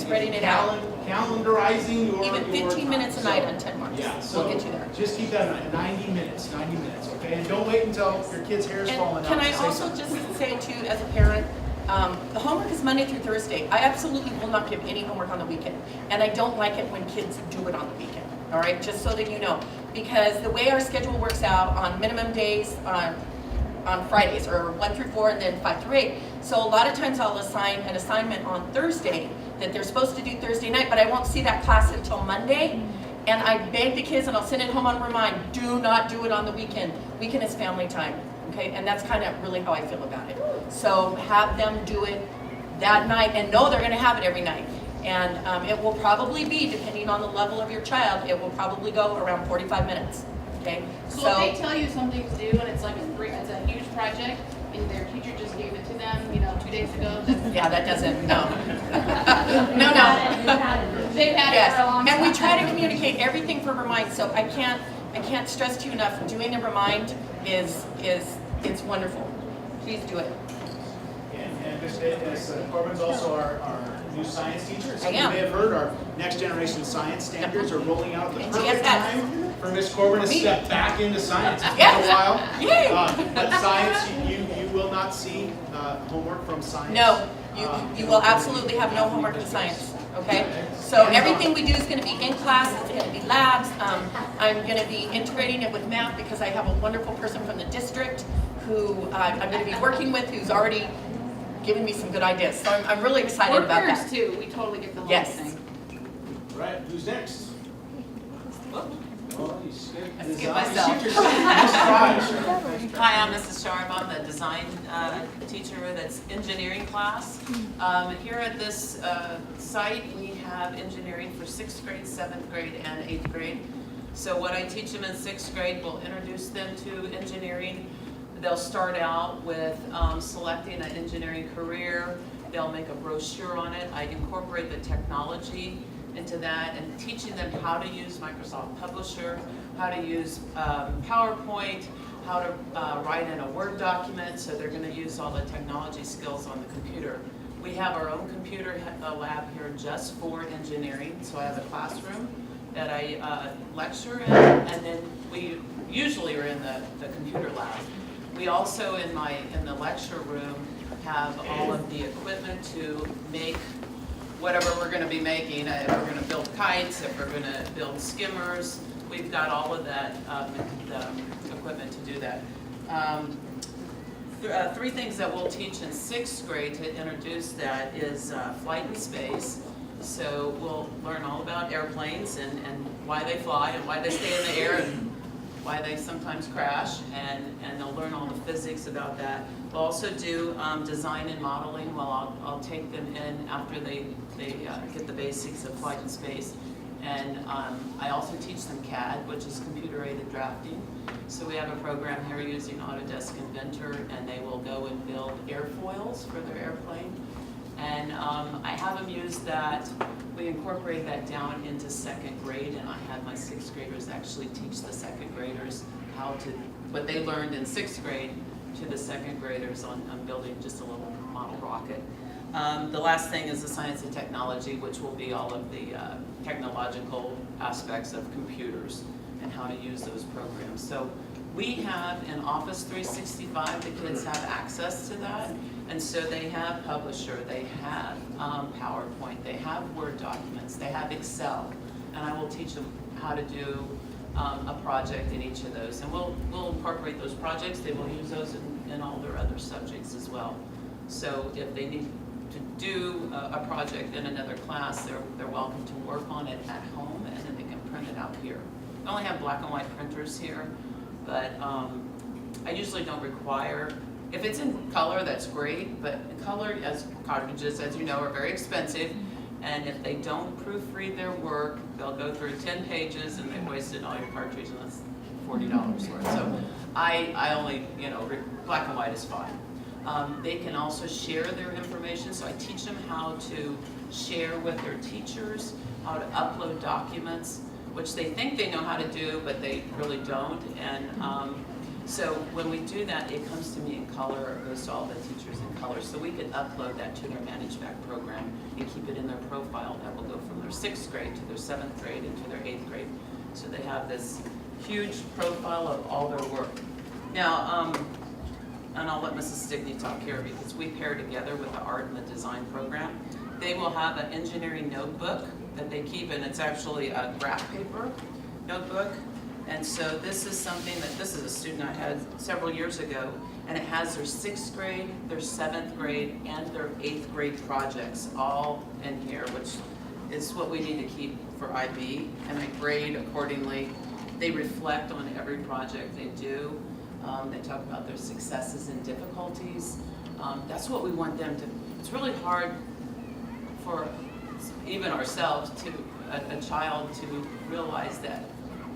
calendarizing your even 15 minutes a night on 10 Marks. Yeah, so we'll get you there. Just keep that in mind. 90 minutes, okay? And don't wait until your kid's hair is falling out. Can I also just say too, as a parent, the homework is Monday through Thursday. I absolutely will not give any homework on the weekend. And I don't like it when kids do it on the weekend, all right? Just so that you know. Because the way our schedule works out on minimum days, on Fridays, or 1 through 4 and then 5 through 8. So a lot of times I'll assign an assignment on Thursday that they're supposed to do Thursday night, but I won't see that class until Monday. And I beg the kids, and I'll send it home on Remind, do not do it on the weekend. Weekend is family time, okay? And that's kind of really how I feel about it. So have them do it that night, and know they're gonna have it every night. And it will probably be, depending on the level of your child, it will probably go around 45 minutes. Okay, so if they tell you something to do and it's like it's a huge project and their teacher just gave it to them, 2 days ago. Yeah, that doesn't, no. No. They've had it for a long time. And we try to communicate everything for Remind, so I can't stress to you enough, doing the Remind it's wonderful. Please do it. And Ms. Corbin's also our new science teacher. So I am. You may have heard our next generation science standards are rolling out at the And perfect GSS. time for Ms. Corbin to step back into science. It's been Yes. a while. Yay. But science, you will not see homework from science. No, you will absolutely have no homework in science, okay? So everything we do is gonna be in class, it's gonna be labs. I'm gonna be integrating it with math because I have a wonderful person from the district who I'm gonna be working with, who's already given me some good ideas. So I'm really excited We're about parents that. too, we totally get the whole Yes. thing. Right, who's next? Oh, you skipped I design. skipped You myself. skipped yourself. Nice try, Sharon. Hi, I'm Mrs. Sharp. I'm the design teacher that's engineering class. Here at this site, we have engineering for 6th grade, 7th grade, and 8th grade. So what I teach them in 6th grade will introduce them to engineering. They'll start out with selecting an engineering career. They'll make a brochure on it. I incorporate the technology into that and teaching them how to use Microsoft Publisher, how to use PowerPoint, how to write in a Word document, so they're going to use all the technology skills on the computer. We have our own computer lab here just for engineering, so I have a classroom that I lecture in, and then we usually are in the computer lab. We also, in the lecture room, have all of the equipment to make whatever we're going to be making. If we're going to build kites, if we're going to build skimmers, we've got all of that the equipment to do that. Three things that we'll teach in 6th grade to introduce that is flight and space. So we'll learn all about airplanes and why they fly and why they stay in the air and why they sometimes crash, and they'll learn all the physics about that. We'll also do design and modeling. Well, I'll take them in after they get the basics of flight and space. And I also teach them CAD, which is computer-aided drafting. So we have a program here using Autodesk Inventor, and they will go and build airfoils for their airplane. And I have them use that. We incorporate that down into 2nd grade, and I had my 6th graders actually teach the 2nd graders what they learned in 6th grade to the 2nd graders on building just a little model rocket. The last thing is the science and technology, which will be all of the technological aspects of computers and how to use those programs. So we have in Office 365, the kids have access to that. And so they have Publisher, they have PowerPoint, they have Word documents, they have Excel. And I will teach them how to do a project in each of those. And we'll incorporate those projects. They will use those in all their other subjects as well. So if they need to do a project in another class, they're welcome to work on it at home, and then they can print it out here. I only have black and white printers here, but I usually don't require. If it's in color, that's great, but color, as cartridges, as you know, are very expensive, and if they don't proofread their work, they'll go through 10 pages and they've wasted all your cartridges, and that's $40 worth. So I only, black and white is fine. They can also share their information, so I teach them how to share with their teachers, how to upload documents, which they think they know how to do, but they really don't. And so when we do that, it comes to me in color, or goes to all the teachers in color, so we can upload that to their ManageVac program and keep it in their profile. That will go from their 6th grade to their 7th grade and to their 8th grade. So they have this huge profile of all their work. Now, and I'll let Mrs. Stigney talk here because we pair together with the art and the design program. They will have an engineering notebook that they keep, and it's actually a graph paper notebook. And so this is this is a student I had several years ago, and it has their 6th grade, their 7th grade, and their 8th grade projects all in here, which is what we need to keep for IB, and they grade accordingly. They reflect on every project they do. They talk about their successes and difficulties. That's what we want them to. It's really hard for even ourselves a child to realize that,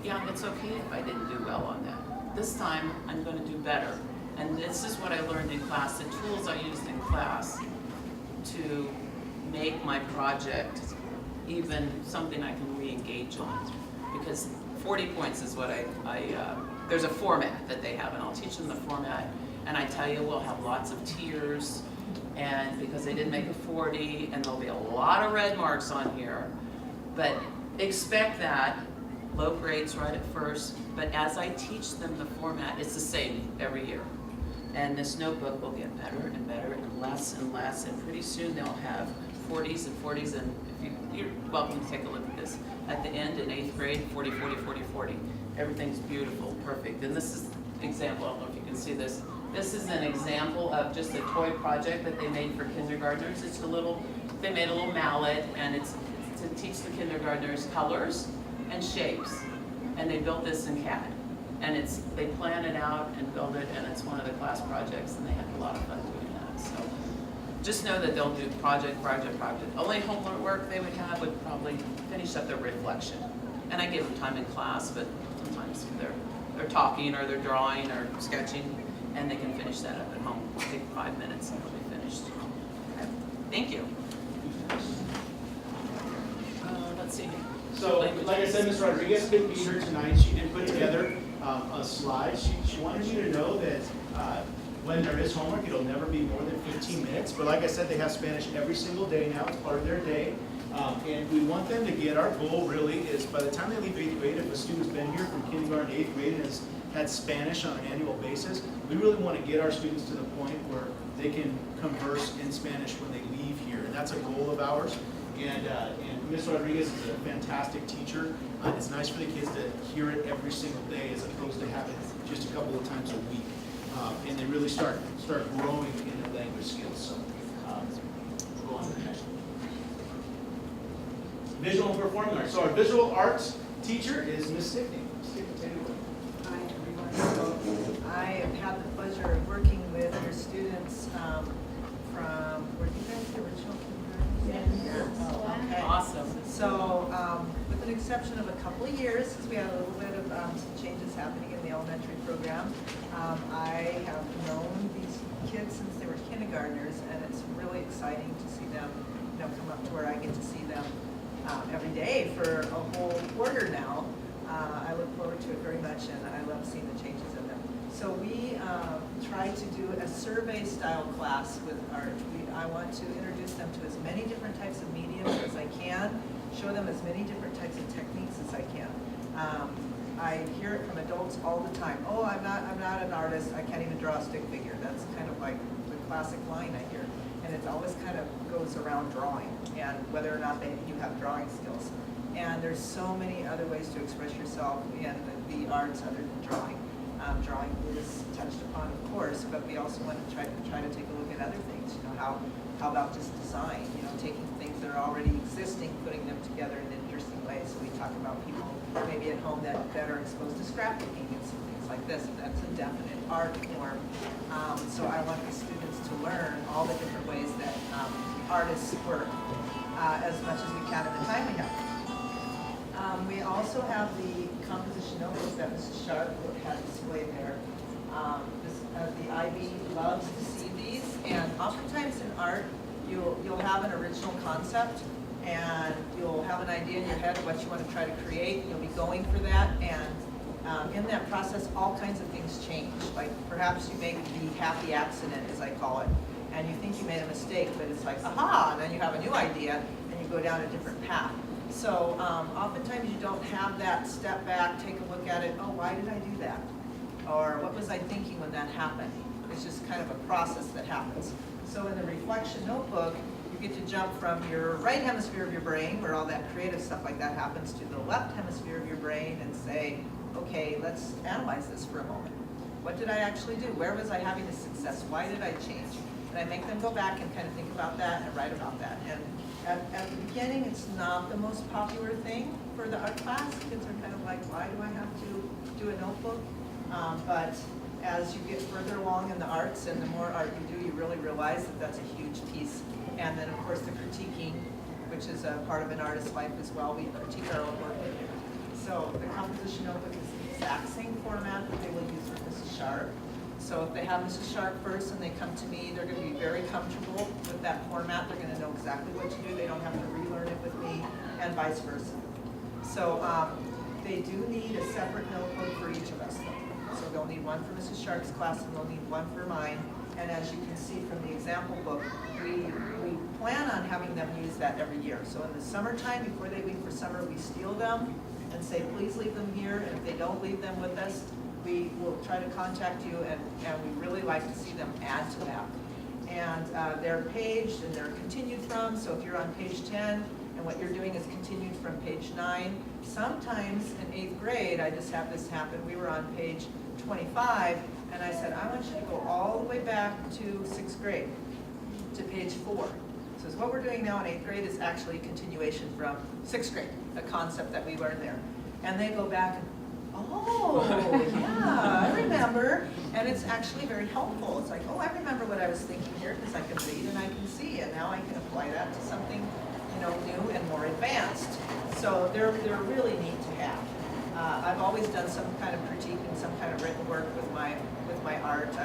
yeah, it's okay if I didn't do well on that. This time I'm going to do better. And this is what I learned in class, the tools I used in class to make my project even something I can re-engage on. Because 40 points is what there's a format that they have, and I'll teach them the format. And I tell you, we'll have lots of tears, and because they didn't make a 40, and there'll be a lot of red marks on here. But expect that, low grades right at first, but as I teach them the format, it's the same every year. And this notebook will get better and better and less, and pretty soon they'll have 40s and 40s, and you're welcome to take a look at this. At the end, in 8th grade, 40, 40, 40, 40. Everything's beautiful, perfect. And this is an example, I don't know if you can see this. This is an example of just a toy project that they made for kindergartners. It's they made a little mallet, and it's to teach the kindergartners colors and shapes. And they built this in CAD. And they plan it out and build it, and it's one of the class projects, and they have a lot of fun doing that. So just know that they'll do project. Only homework they would have would probably finish up their reflection. And I give them time in class, but sometimes they're talking or they're drawing or sketching, and they can finish that up at home. It'll take 5 minutes and they'll be finished. Okay. Thank you. Let's see. So, like I said, Ms. Rodriguez couldn't be here tonight. She did put together a slide. She wanted you to know that when there is homework, it'll never be more than 15 minutes. But like I said, they have Spanish every single day now. It's part of their day. And we want them to get, our goal really is by the time they leave 8th grade, if a student's been here from kindergarten to 8th grade and has had Spanish on an annual basis, we really want to get our students to the point where they can converse in Spanish when they leave here. And that's a goal of ours. And Ms. Rodriguez is a fantastic teacher. It's nice for the kids to hear it every single day as opposed to having it just a couple of times a week. And they really start growing in their language skills. So we'll go on to the next one. Visual and performing arts. So our visual arts teacher is Ms. Stickney. Ms. Stickney, take it away. Hi, everyone. So I have had the pleasure of working with your students were you guys the original kindergarten? Yes. Oh, okay. Awesome. So with an exception of a couple of years, since we had a little bit of some changes happening in the elementary program, I have known these kids since they were kindergartners, and it's really exciting to see them, come up to where I get to see them every day for a whole quarter now. I look forward to it very much, and I love seeing the changes in them. So we try to do a survey-style class with art. I want to introduce them to as many different types of mediums as I can, show them as many different types of techniques as I can. I hear it from adults all the time. Oh, I'm not an artist. I can't even draw a stick figure. That's kind of like the classic line I hear. And it always kind of goes around drawing and whether or not you have drawing skills. And there's so many other ways to express yourself in the arts other than drawing. Drawing is touched upon, of course, but we also want to try to take a look at other things. How about just design? Taking things that are already existing, putting them together in interesting ways. So we talk about people maybe at home that are exposed to scrapbooking and some things like this. That's a definite art form. So I want the students to learn all the different ways that artists work as much as we can in the time we have. We also have the composition notebooks that Mrs. Sharp had displayed there. The IB loves to see these, and oftentimes in art, you'll have an original concept, and you'll have an idea in your head of what you want to try to create, and you'll be going for that, and in that process, all kinds of things change. Like perhaps you make the happy accident, as I call it, and you think you made a mistake, but it's like, aha, and then you have a new idea, and you go down a different path. So oftentimes you don't have that step back, take a look at it, oh, why did I do that? Or what was I thinking when that happened? It's just kind of a process that happens. So in the reflection notebook, you get to jump from your right hemisphere of your brain, where all that creative stuff like that happens, to the left hemisphere of your brain and say, okay, let's analyze this for a moment. What did I actually do? Where was I having a success? Why did I change? And I make them go back and kind of think about that and write about that. And at the beginning, it's not the most popular thing for the art class. Kids are kind of like, why do I have to do a notebook? But as you get further along in the arts and the more art you do, you really realize that that's a huge piece. And then, of course, the critiquing, which is a part of an artist's life as well. We critique our own work. So the composition notebook is the exact same format that they will use with Mrs. Sharp. So if they have Mrs. Sharp first and they come to me, they're going to be very comfortable with that format. They're going to know exactly what to do. They don't have to relearn it with me, and vice versa. So they do need a separate notebook for each of us, though. So they'll need one for Mrs. Sharp's class, and they'll need one for mine. And as you can see from the example book, we plan on having them use that every year. So in the summertime, before they leave for summer, we steal them and say, please leave them here, and if they don't leave them with us, we will try to contact you, and we really like to see them add to that. And they're paged and they're continued from, so if you're on page 10, and what you're doing is continued from page 9, sometimes in 8th grade, I just had this happen, we were on page 25, and I said, I want you to go all the way back to 6th grade, to page 4. So what we're doing now in 8th grade is actually a continuation from 6th grade, a concept that we learned there. And they go back and, oh, yeah, I remember. And it's actually very helpful. It's like, oh, I remember what I was thinking here because I can read and I can see, and now I can apply that to something, you know, new and more advanced. So they're really neat to have. I've always done some kind of critiquing, some kind of written work with my art.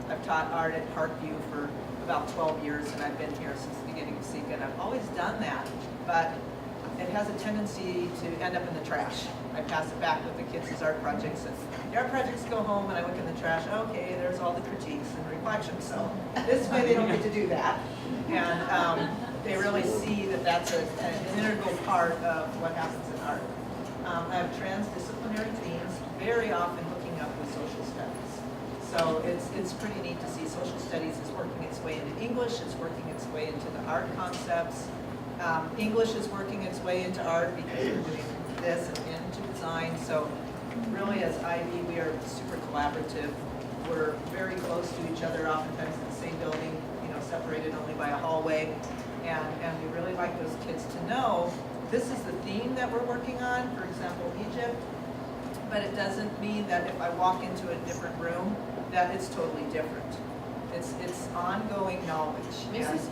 I've taught art at Parkview for about 12 years, and I've been here since the beginning of SECA, and I've always done that, but it has a tendency to end up in the trash. I pass it back with the kids as art projects, and the art projects go home, and I look in the trash, okay, there's all the critiques and reflections, so this way they don't get to do that, and they really see that that's an integral part of what happens in art. I have transdisciplinary themes, very often hooking up with social studies. So it's pretty neat to see social studies is working its way into English, it's working its way into the art concepts. English is working its way into art because we're doing this and into design. So really as IB, we are super collaborative. We're very close to each other, oftentimes in the same building, you know, separated only by a hallway. And we really like those kids to know this is the theme that we're working on, for example, Egypt. But it doesn't mean that if I walk into a different room, that it's totally different. It's ongoing knowledge.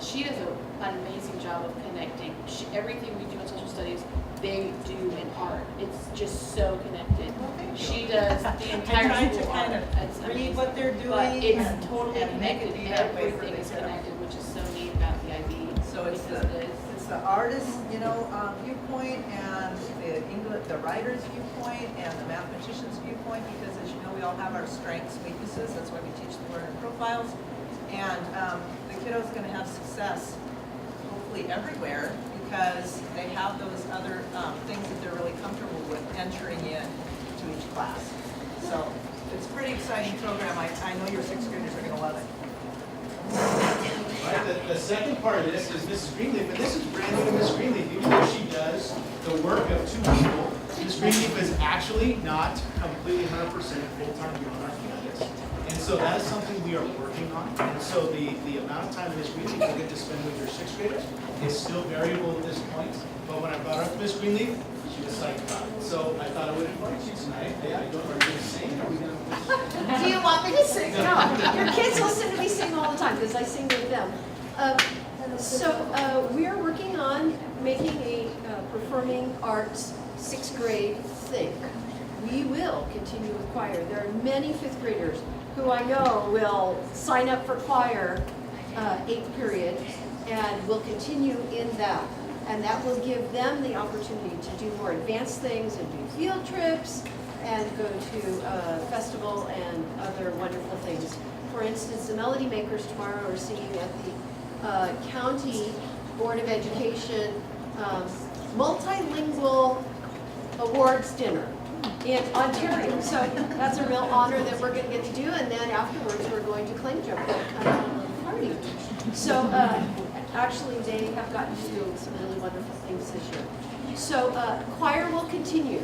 She does an amazing job of connecting. Everything we do in social studies, they do in art. It's just so connected. She does the entire trying to school kind art. of It's read amazing. what they're doing But it's and- totally and make it connected. be that way for Everything is the kiddo. connected, which is so neat about the IB. So it's because the artist, you know, viewpoint, and the English, the writer's viewpoint, and the mathematician's viewpoint, because as you know, we all have our strengths, weaknesses. That's why we teach the learner profiles. And the kiddo's going to have success, hopefully everywhere, because they have those other things that they're really comfortable with entering in to each class. So it's a pretty exciting program. I know your 6th graders are going to love it. Right, the second part of this is Mrs. Greenleaf, and this is brand new to Mrs. Greenleaf, even though she does the work of 2 people. Mrs. Greenleaf is actually not completely 100% full-time beyond our campus. And so that is something we are working on. And so the amount of time Mrs. Greenleaf will get to spend with your 6th graders is still variable at this point. But when I brought up Mrs. Greenleaf, she was psyched about it. So I thought I would invite you tonight. Yeah, are you going to sing? Are we going to? Do you want me to sing? No. Your kids listen to me sing all the time because I sing with them. We are working on making a performing arts 6th grade thing. We will continue with choir. There are many 5th graders who I know will sign up for choir 8th period and will continue in that. And that will give them the opportunity to do more advanced things and do field trips and go to festival and other wonderful things. For instance, the Melody Makers tomorrow are singing at the County Board of Education Multilingual Awards Dinner in Ontario. So that's a real honor that we're going to get to do. And then afterwards, we're going to Claim Jump party. So actually, they have gotten to do some really wonderful things this year. So choir will continue.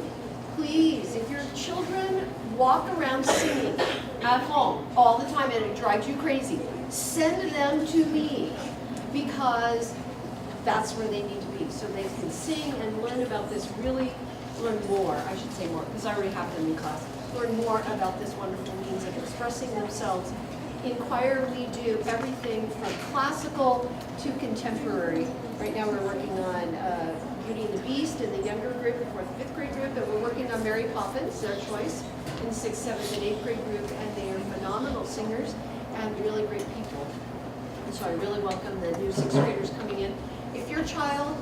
Please, if your children walk around singing at home all the time and it drives you crazy, send them to me, because that's where they need to be. So they can sing and learn about this, really learn more, I should say more, because I already have them in class, learn more about this wonderful means of expressing themselves. In choir, we do everything from classical to contemporary. Right now we're working on Beauty and the Beast in the younger group, the 4th and 5th grade group, and we're working on Mary Poppins, their choice, in the 6th, 7th, and 8th grade group, and they are phenomenal singers and really great people. And so I really welcome the new 6th graders coming in. If your child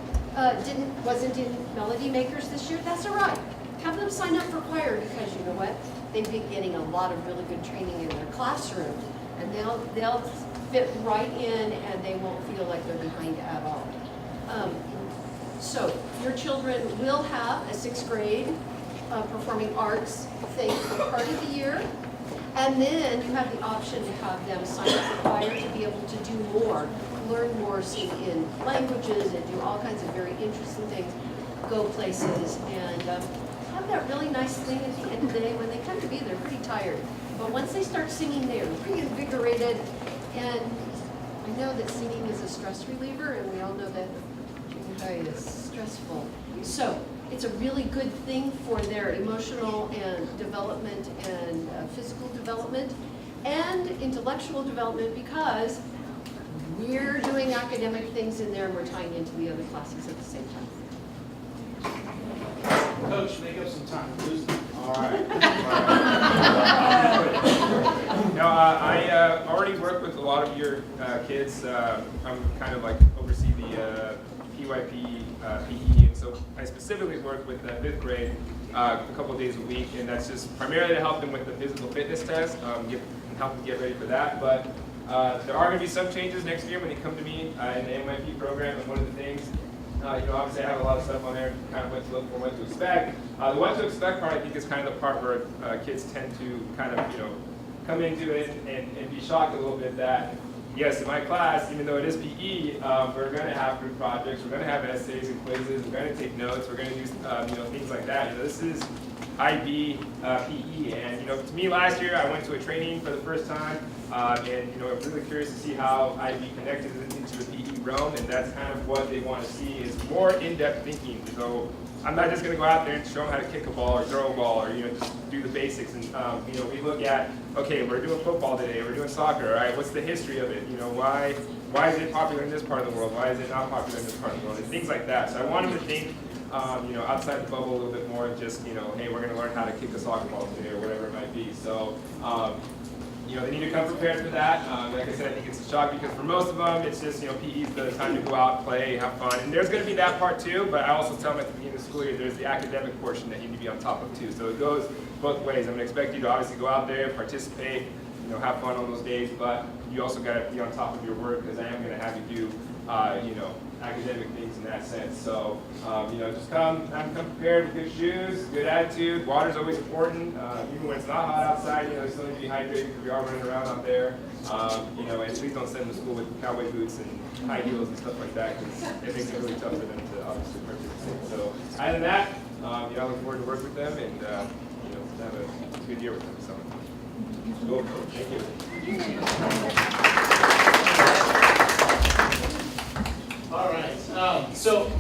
wasn't in Melody Makers this year, that's all right. Have them sign up for choir, because you know what? They've been getting a lot of really good training in their classroom, and they'll fit right in, and they won't feel like they're behind at all. So your children will have a 6th grade performing arts thing for part of the year. And then you have the option to have them sign up for choir to be able to do more, learn more, sing in languages and do all kinds of very interesting things, go places, and have that really nice thing at the end of the day. When they come to me, they're pretty tired. But once they start singing, they're reinvigorated. And I know that singing is a stress reliever, and we all know that junior high is stressful. So it's a really good thing for their emotional and development and physical development and intellectual development, because we're doing academic things in there and we're tying into the other classes at the same time. Coach, make up some time. All right. Now, I already work with a lot of your kids. I'm kind of like oversee the PYP, PE, and so I specifically work with the 5th grade a couple of days a week, and that's just primarily to help them with the physical fitness test, help them get ready for that. But there are going to be some changes next year when they come to me in the MYP program, and one of the things, obviously I have a lot of stuff on there, kind of what to look for, what to expect. The what to expect part, I think, is kind of the part where kids tend to kind of, come into it and be shocked a little bit that, yes, in my class, even though it is PE, we're going to have group projects, we're going to have essays and quizzes, we're going to take notes, we're going to do things like that. This is IB PE, and to me last year I went to a training for the first time, and I'm really curious to see how IB connected into the PE realm, and that's kind of what they want to see is more in-depth thinking. So I'm not just going to go out there and show them how to kick a ball or throw a ball or just do the basics. And we look at, okay, we're doing football today, we're doing soccer. All right, what's the history of it? Why is it popular in this part of the world? Why is it not popular in this part of the world? And things like that. So I want them to think, outside the bubble a little bit more. Just hey, we're going to learn how to kick a soccer ball today or whatever it might be. So. They need to come prepared for that. Like I said, I think it's a shock because for most of them, it's just, PE is the time to go out, play, have fun. And there's going to be that part too, but I also tell them at the beginning of the school year, there's the academic portion that you need to be on top of too. So it goes both ways. I'm going to expect you to obviously go out there, participate, have fun on those days, but you also got to be on top of your work because I am going to have you do, academic things in that sense. So, just come prepared with good shoes, good attitude. Water's always important, even when it's not hot outside. You still need to be hydrated because we are running around out there. And please don't send them to school with cowboy boots and high heels and stuff like that because it makes it really tough for them to obviously participate. So, other than that, I look forward to work with them and have a good year with them. So, cool. Thank you. All right, so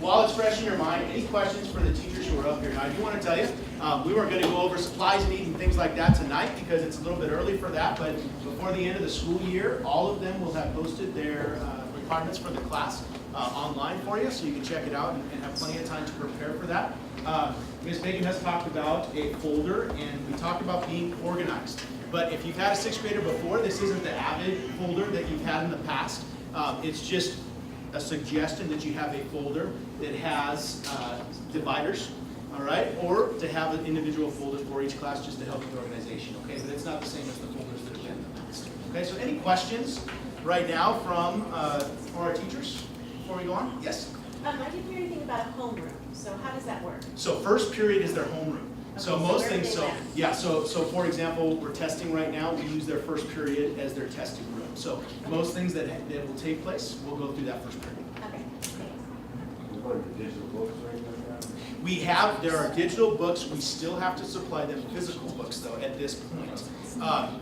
while it's fresh in your mind, any questions for the teachers who are up here? Now, I do want to tell you, we weren't going to go over supplies and need and things like that tonight because it's a little bit early for that, but before the end of the school year, all of them will have posted their requirements for the class online for you, so you can check it out and have plenty of time to prepare for that. Ms. Megan has talked about a folder, and we talked about being organized. But if you've had a 6th grader before, this isn't the Avid folder that you've had in the past. It's just a suggestion that you have a folder that has dividers, all right, or to have an individual folder for each class just to help with the organization, okay? But it's not the same as the folders that have been in the past. Okay, so any questions right now from for our teachers before we go on? Yes? I didn't hear anything about a homeroom, so how does that work? So first period is their homeroom. So Okay, most so things, so everything yeah, so for example, we're testing right now, we use their first period as their testing room. So most things that will take place, we'll go through that first period. Okay, thanks. There are digital books, we still have to supply them physical books though at this point.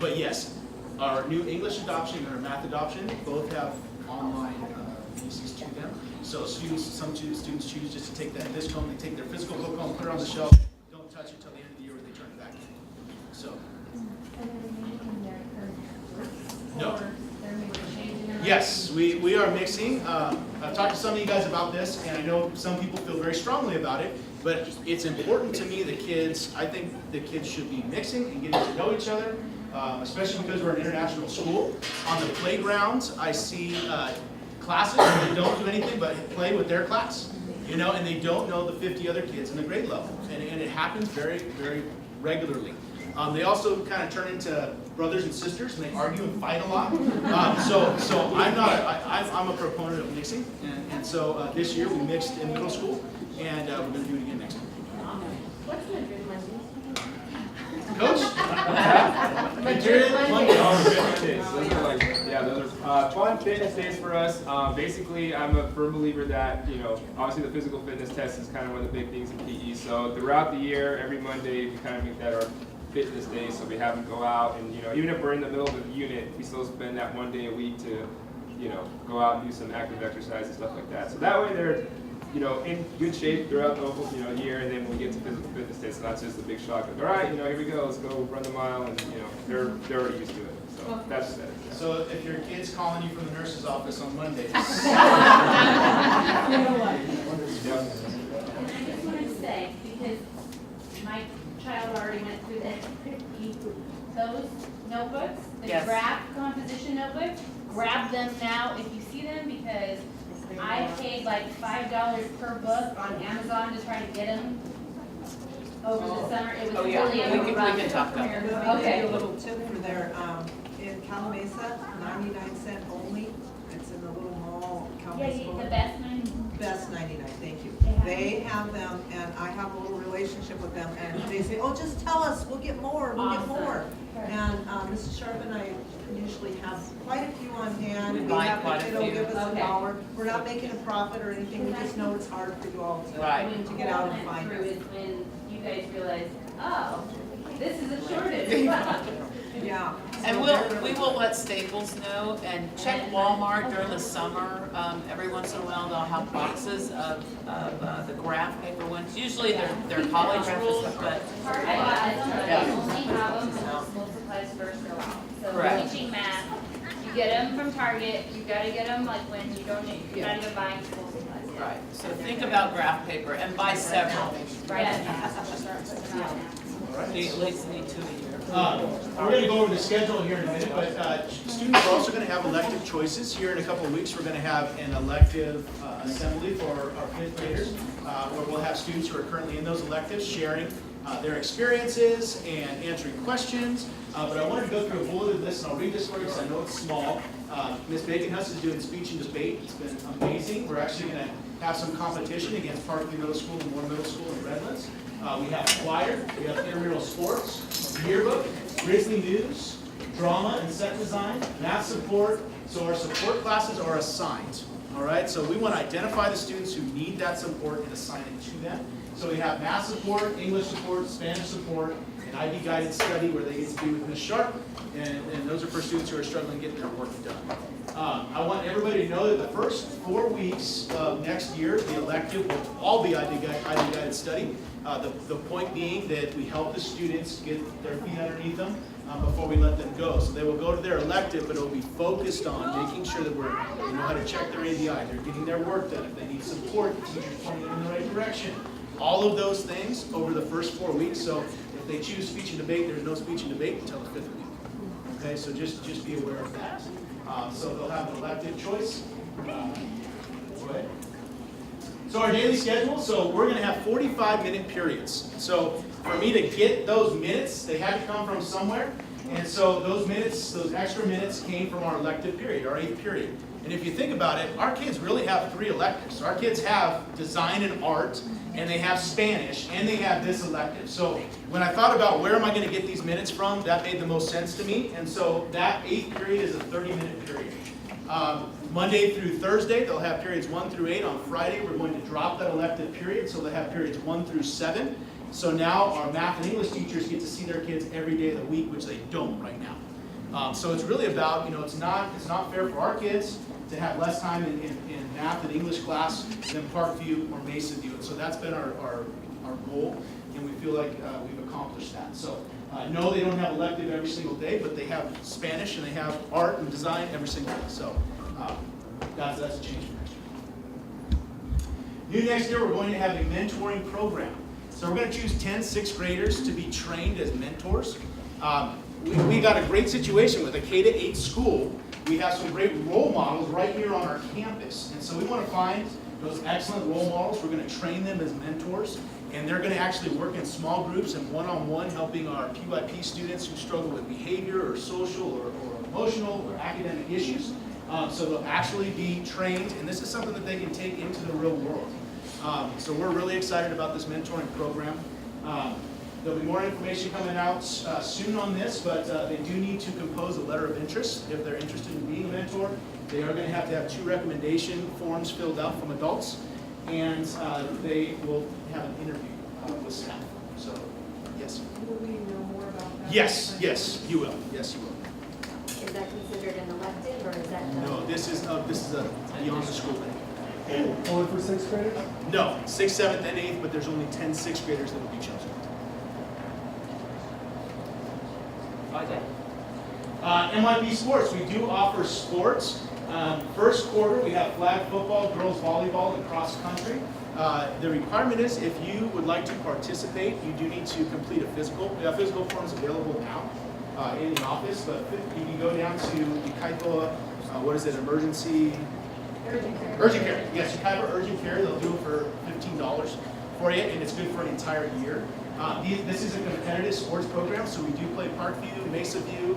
But yes, our new English adoption and our math adoption both have online pieces to them. So some students choose just to take that disc home, they take their physical book home, put it on the shelf, don't touch it till the end of the year where they turn it back in. So. No. Yes, we are mixing. I've talked to some of you guys about this, and I know some people feel very strongly about it, but it's important to me that I think the kids should be mixing and getting to know each other, especially because we're an international school. On the playgrounds, I see classes that don't do anything but play with their class, and they don't know the 50 other kids in the grade level, and it happens very, very regularly. They also kind of turn into brothers and sisters, and they argue and fight a lot. So I'm a proponent of mixing, and so this year we mixed in middle school, and we're going to do it again next year. What's the fun fitness days for us. Basically, I'm a firm believer that, you know, obviously the physical fitness test is kind of one of the big things in PE. So throughout the year, every Monday, we kind of make that our fitness day. So we have them go out and, you know, even if we're in the middle of the unit, we still spend that one day a week to, you know, go out and do some active exercise and stuff like that. So that way they're, you know, in good shape throughout the whole, you know, year, and then when we get to physical fitness days, so that's just a big shock. Like, all right, you know, here we go, let's go run the mile, and you know, they're already used to it. So that's that. So if your kid's calling you from the nurse's office on Mondays. Yep. And I just wanted to say, because my child already went through that, those notebooks, the Yes. draft composition notebooks, grab them now if you see them, because I paid like $5 per book on Amazon to try to get them over the summer. It was Oh, yeah. really We can talk about that. Let me give Okay. you a little tip for there. In Calamasa, 99¢ only. It's in the little mall, Yeah, Calamasa. the best one. Best 99, thank you. They They have them, and I have a little relationship with them, and they say, oh, just tell us, we'll get more, we'll get Awesome. more. And Mrs. Sharp and I usually have quite a few on hand. We buy have quite the a kiddo few. give us Okay. $1. We're not making a profit or anything, we just know it's hard for you all Right. to get out and find Through us. is when you guys realize, oh, this is a shortage. Yeah. And So we will let Staples know, and check Walmart during the summer. Every once in a while, they'll have boxes of the graph paper ones. Usually they're college rules, but I bought it, but Yeah. they only have them when school supplies first go out. So Correct. teaching math, you get them from Target, you gotta get them like when you don't, you're not even buying school supplies yet. right. So think about graph paper and buy several. Right. You at least need 2 a year. We're going to go over the schedule here in a minute, but students are also going to have elective choices. Here in a couple of weeks, we're going to have an elective assembly for our fifth graders, where we'll have students who are currently in those electives sharing their experiences and answering questions. But I wanted to go through a bulleted list, and I'll read this for you because I know it's small. Ms. Baconhuss is doing speech and debate. It's been amazing. We're actually going to have some competition against Parkview Middle School and Moore Middle School in Redlands. We have choir, we have intramural sports, yearbook, Grizzly News, drama and set design, math support. So our support classes are assigned. All right, so we want to identify the students who need that support and assign it to them. So we have math support, English support, Spanish support, and IB guided study where they get to be with Ms. Sharp. And those are for students who are struggling getting their work done. I want everybody to know that the first 4 weeks of next year, the elective will all be IB guided study. The point being that we help the students get their feet underneath them before we let them go. So they will go to their elective, but it will be focused on making sure that they know how to check their ABI, they're getting their work done. If they need support, the teacher's pointing them in the right direction. All of those things over the first 4 weeks. So if they choose speech and debate, there's no speech and debate until the 5th week. Okay, so just be aware of that. So they'll have an elective choice. Go ahead. So our daily schedule, so we're going to have 45-minute periods. So for me to get those minutes, they had to come from somewhere. And so those minutes, those extra minutes came from our elective period, our 8th period. And if you think about it, our kids really have 3 electives. So our kids have design and art, and they have Spanish, and they have this elective. So when I thought about where am I going to get these minutes from, that made the most sense to me. And so that 8th period is a 30-minute period. Monday through Thursday, they'll have periods 1 through 8. On Friday, we're going to drop that elective period, so they'll have periods 1 through 7. So now our math and English teachers get to see their kids every day of the week, which they don't right now. So it's really about, it's not fair for our kids to have less time in math and English class than Parkview or Mesa do. So that's been our goal, and we feel like we've accomplished that. So no, they don't have elective every single day, but they have Spanish and they have art and design every single day. So that's a change for next year. New next year, we're going to have a mentoring program. So we're going to choose 10 6th graders to be trained as mentors. We got a great situation with a K-8 school. We have some great role models right here on our campus. And so we want to find those excellent role models. We're going to train them as mentors. And they're going to actually work in small groups and one-on-one, helping our PYP students who struggle with behavior or social or emotional or academic issues. So they'll actually be trained, and this is something that they can take into the real world. So we're really excited about this mentoring program. There'll be more information coming out soon on this, but they do need to compose a letter of interest if they're interested in being a mentor. They are going to have 2 recommendation forms filled out from adults, and they will have an interview with staff. So, yes. Will we know more about that? Yes, you will. Yes, you will. Is that considered an elective, or is that? No, this is a beyond the school day. Only for 6th graders? No, 6th, 7th, and 8th, but there's only 10 6th graders that will be chosen. Okay. MIP sports, we do offer sports. First quarter, we have flag football, girls volleyball, and cross country. The requirement is if you would like to participate, you do need to complete a physical. We have physical forms available now in the office, but you can go down to the Kaikoa, emergency? Urgent care. Yes, Kaikoa Urgent Care, they'll do it for $15 for you, and it's good for an entire year. This is a competitive sports program, so we do play Parkview, Mesa View.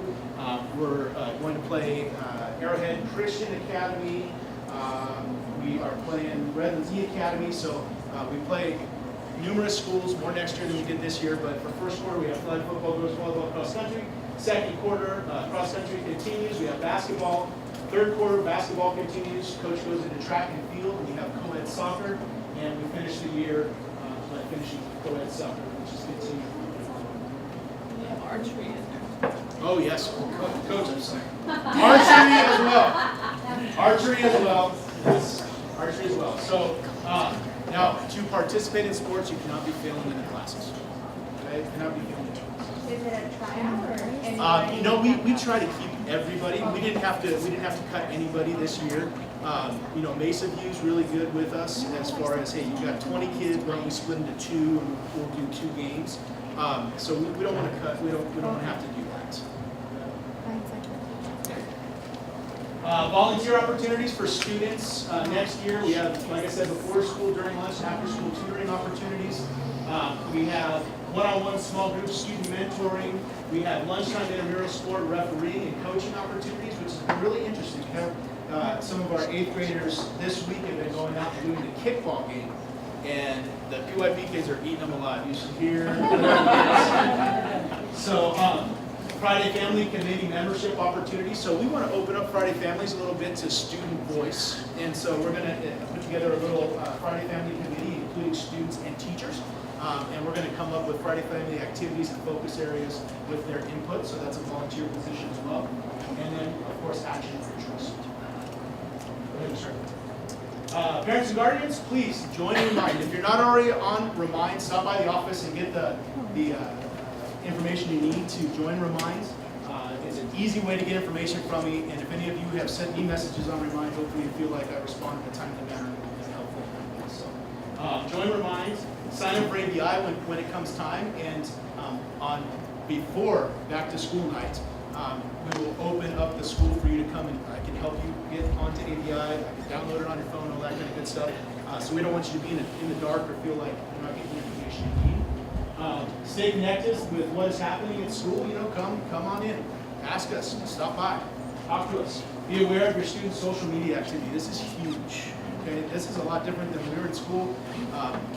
We're going to play Arrowhead Christian Academy. We are playing Redlands E Academy, so we play numerous schools, more next year than we did this year, but for first quarter we have flag football, girls volleyball, cross country. Second quarter, cross country continues, we have basketball. Third quarter, basketball continues, coach goes into track and field, and we have co-ed soccer, and we finish the year by finishing co-ed soccer, which is good to see. We have archery in there. Oh, yes, coach, I'm sorry. Archery as well. Archery as well. Yes, archery as well. So, now, to participate in sports, you cannot be failing in the classes. Okay, you cannot be failing in the classes. Is it a tryout or? You know, we try to keep everybody. We didn't have to cut anybody this year. You know, Mesa View's really good with us as far as, hey, you've got 20 kids, why don't we split into 2 and we'll do 2 games. So we don't want to cut. We don't want to have to do that. Volunteer opportunities for students next year. We have, like I said, before school, during lunch, after school tutoring opportunities. We have one-on-one small group student mentoring. We have lunchtime intramural sport refereeing and coaching opportunities, which has been really interesting. We have some of our 8th graders this week have been going out and doing the kickball game, and the PYP kids are eating them alive. You should hear. So, Friday Family Committee membership opportunities. So we want to open up Friday Families a little bit to student voice. And so we're going to put together a little Friday Family Committee, including students and teachers. And we're going to come up with Friday Family activities and focus areas with their input. So that's a volunteer position as well. And then, of course, action for choice. Go ahead, sir. Parents and guardians, please join Remind. If you're not already on Remind, stop by the office and get the information you need to join Remind. It's an easy way to get information from me, and if any of you have sent me messages on Remind, hopefully you feel like I respond in a timely manner and helpful. So, join Remind, sign up for ABI when it comes time, and before back to school night, we will open up the school for you to come and I can help you get onto ABI. I can download it on your phone, all that kind of good stuff. So we don't want you to be in the dark or feel like you're not getting the information you need. Stay connected with what is happening at school. You know, come on in, ask us, stop by, talk to us. Be aware of your students' social media activity. This is huge. Okay, this is a lot different than when we were in school.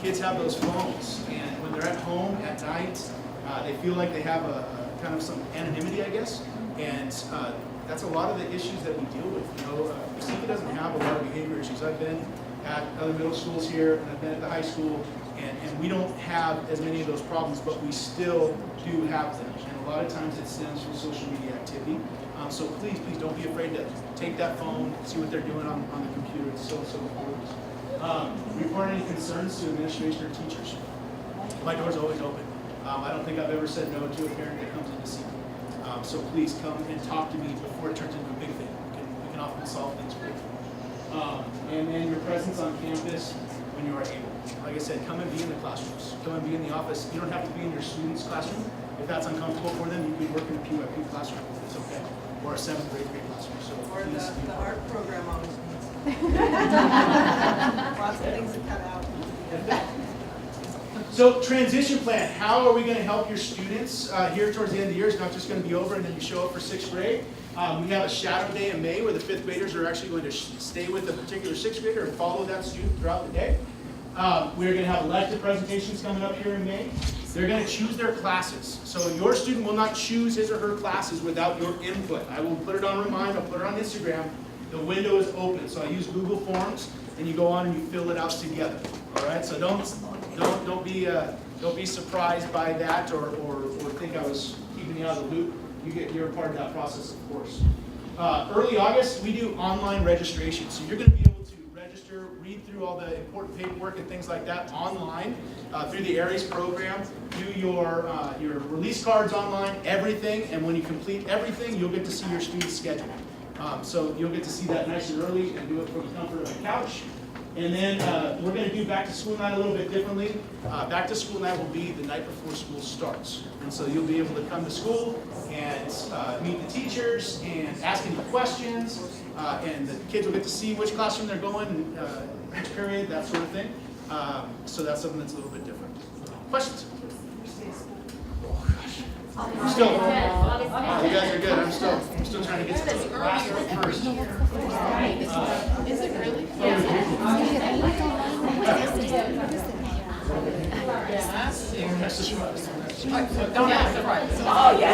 Kids have those phones, and when they're at home at night, they feel like they have a kind of some anonymity, I guess, and that's a lot of the issues that we deal with. You know, Pacifica doesn't have a lot of behavior issues. I've been at other middle schools here, and I've been at the high school. And we don't have as many of those problems, but we still do have them. And a lot of times it stems from social media activity. So please don't be afraid to take that phone, see what they're doing on the computer. It's so important. Report any concerns to administration or teachers. My door's always open. I don't think I've ever said no to a parent that comes in to see me. So please come and talk to me before it turns into a big thing. We can often solve things quickly. And then your presence on campus when you are able. Like I said, come and be in the classrooms. Come and be in the office. You don't have to be in your student's classroom. If that's uncomfortable for them, you can work in a PYP classroom. It's okay. Or a 7th grade classroom. So Or please the art program always needs. Lots of things to cut out. So transition plan. How are we going to help your students here towards the end of the year? It's not just going to be over and then you show up for 6th grade. We have a shadow day in May where the 5th graders are actually going to stay with a particular 6th grader and follow that student throughout the day. We're going to have elective presentations coming up here in May. They're going to choose their classes. So your student will not choose his or her classes without your input. I will put it on Remind, I'll put it on Instagram. The window is open, so I use Google Forms, and you go on and you fill it out together. All right, so don't be surprised by that or think I was keeping you out of the loop. You're a part of that process, of course. Early August, we do online registration, so you're going to be able to register, read through all the important paperwork and things like that online through the ARIES program. Do your release cards online, everything, and when you complete everything, you'll get to see your student's schedule. So you'll get to see that nice and early and do it from the comfort of a couch. And then we're going to do back to school night a little bit differently. Back to school night will be the night before school starts. And so you'll be able to come to school and meet the teachers and ask any questions. And the kids will get to see which classroom they're going, each period, that sort of thing. So that's something that's a little bit different. Questions? I'm still, you guys are good. I'm still trying to get to the classroom first. Is it really? Don't ask the right. Oh, yeah.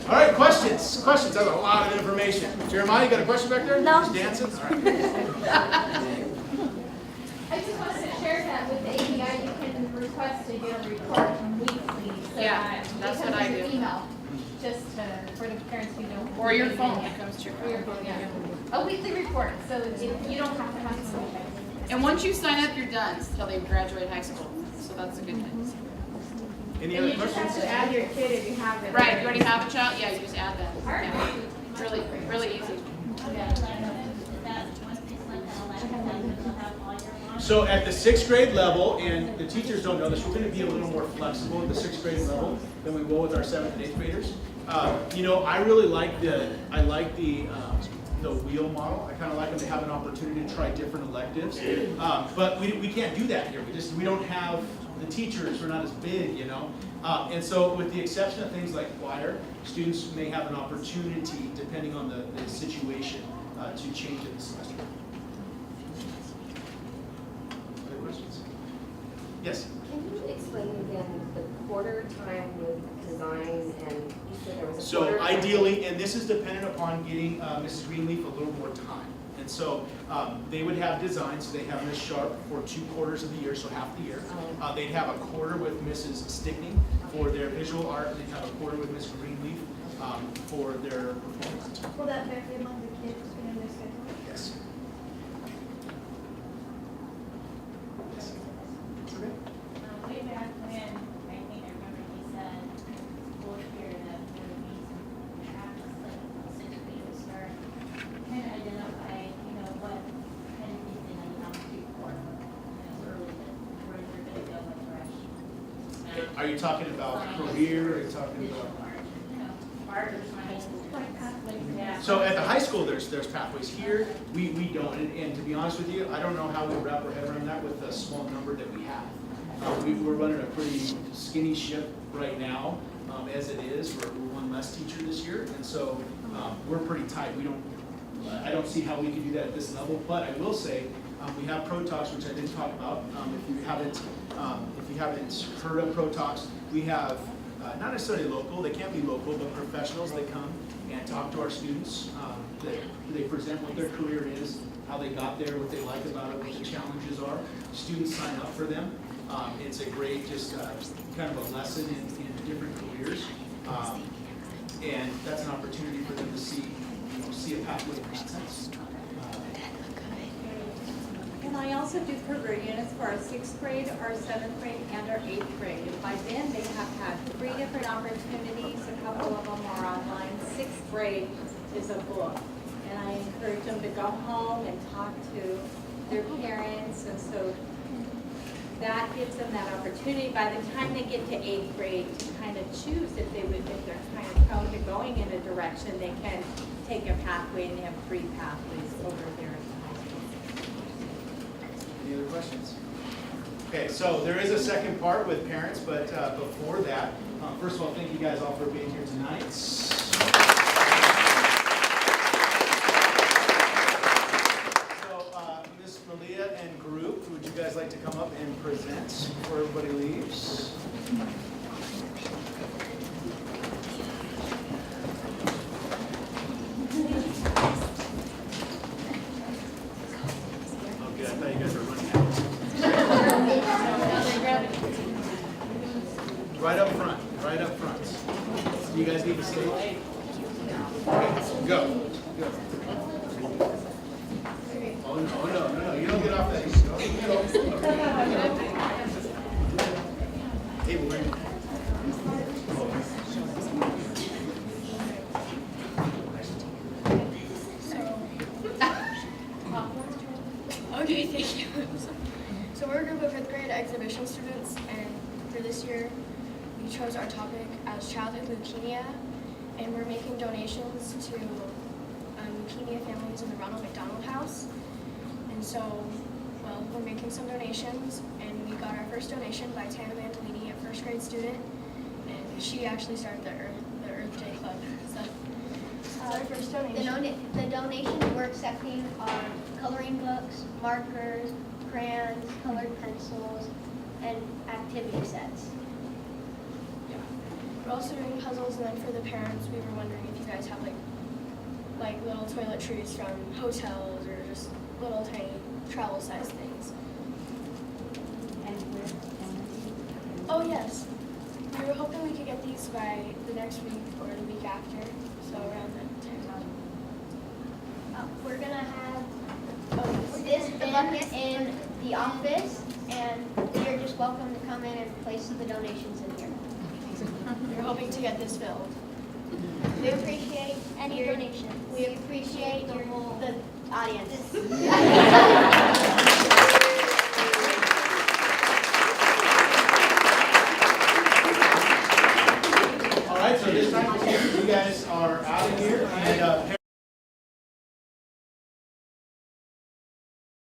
All right, questions. Questions. That's a lot of information. Jeremiah, you got a question back there? No. Just dancing? All right. I just wanted to share that with the API, you can request to get a report weekly. So Yeah, that's what I do. Email, just for the parents who don't. Or your phone, it comes to your Or your phone. phone, yeah. A weekly report, so you don't have to have something. And once you sign up, you're done until they graduate high school. So that's a good thing. Any And other you just have questions? to add your kid if you have it. Right, you already have a child? Yeah, you just add that. Yeah. Really, really easy. So at the 6th grade level, and the teachers don't know this, we're going to be a little more flexible at the 6th grade level than we will with our 7th and 8th graders. You know, I really like the wheel model. I kind of like them to have an opportunity to try different electives. But we can't do that here. We don't have the teachers. We're not as big, you know. And so with the exception of things like choir, students may have an opportunity, depending on the situation, to change it this semester. Other questions? Yes? Can you explain again the quarter time with design and you said there was a quarter So time? ideally, and this is dependent upon getting Mrs. Greenleaf a little more time. And so they would have design, so they have Ms. Sharp for 2 quarters of the year, so half the year. They'd have a quarter with Mrs. Stickney for their visual art, and they'd have a quarter with Ms. Greenleaf for their performance. Will that vary among the kids in their schedule? Yes. Yes. Way back when, I think I remember he said, fourth year, that there would be some practice, like 6 weeks to start, kind of identify, you know, what kind of things they need to do for, early, where they're going to go in direction. Are you talking about career? Are you talking about? So at the high school, there's pathways. Here, we don't, and to be honest with you, I don't know how we wrap our head around that with the small number that we have. We're running a pretty skinny ship right now, as it is. We're one less teacher this year, and so we're pretty tight. I don't see how we can do that at this level, but I will say we have Pro Talks, which I didn't talk about. If you haven't heard of Pro Talks, we have not necessarily local. They can't be local, but professionals. They come and talk to our students. They present what their career is, how they got there, what they like about it, what the challenges are. Students sign up for them. It's a great, just kind of a lesson in different careers, and that's an opportunity for them to see a pathway in that sense. And I also do career units for our 6th grade, our 7th grade, and our 8th grade. And by then, they have had 3 different opportunities. A couple of them are online. 6th grade is a book. And I encourage them to go home and talk to their parents. And so that gives them that opportunity by the time they get to 8th grade to kind of choose if they're kind of prone to going in a direction, they can take a pathway, and they have 3 pathways over there. Any other questions? Okay, so there is a second part with parents, but before that, first of all, thank you guys all for being here tonight. minute before everybody leaves. Okay, I thought you guys were running out. Right up front, right up front. You guys need to stay. Okay, go. Oh, no, you don't get off that. Hey, we're Okay, thank you. So we're a group of 5th grade exhibition students, and for this year, we chose our topic as childhood leukemia, and we're making donations to leukemia families in the Ronald McDonald House. And so, well, we're making some donations, and we got our first donation by Tana Vandolini, a 1st grade student, and she actually started the Earth Day Club. So that's our first donation. The donations we're accepting are coloring books, markers, crayons, colored pencils, and activity sets. We're also doing puzzles, and then for the parents, we were wondering if you guys have like little toiletries from hotels or just little tiny travel-sized things. Oh yes, we were hoping we could get these by the next week or the week after, so around that time. We're gonna have this bin in the office, and you're just welcome to come in and place the donations in here. We're hoping to get this filled. We appreciate Any your donations. We appreciate the audience.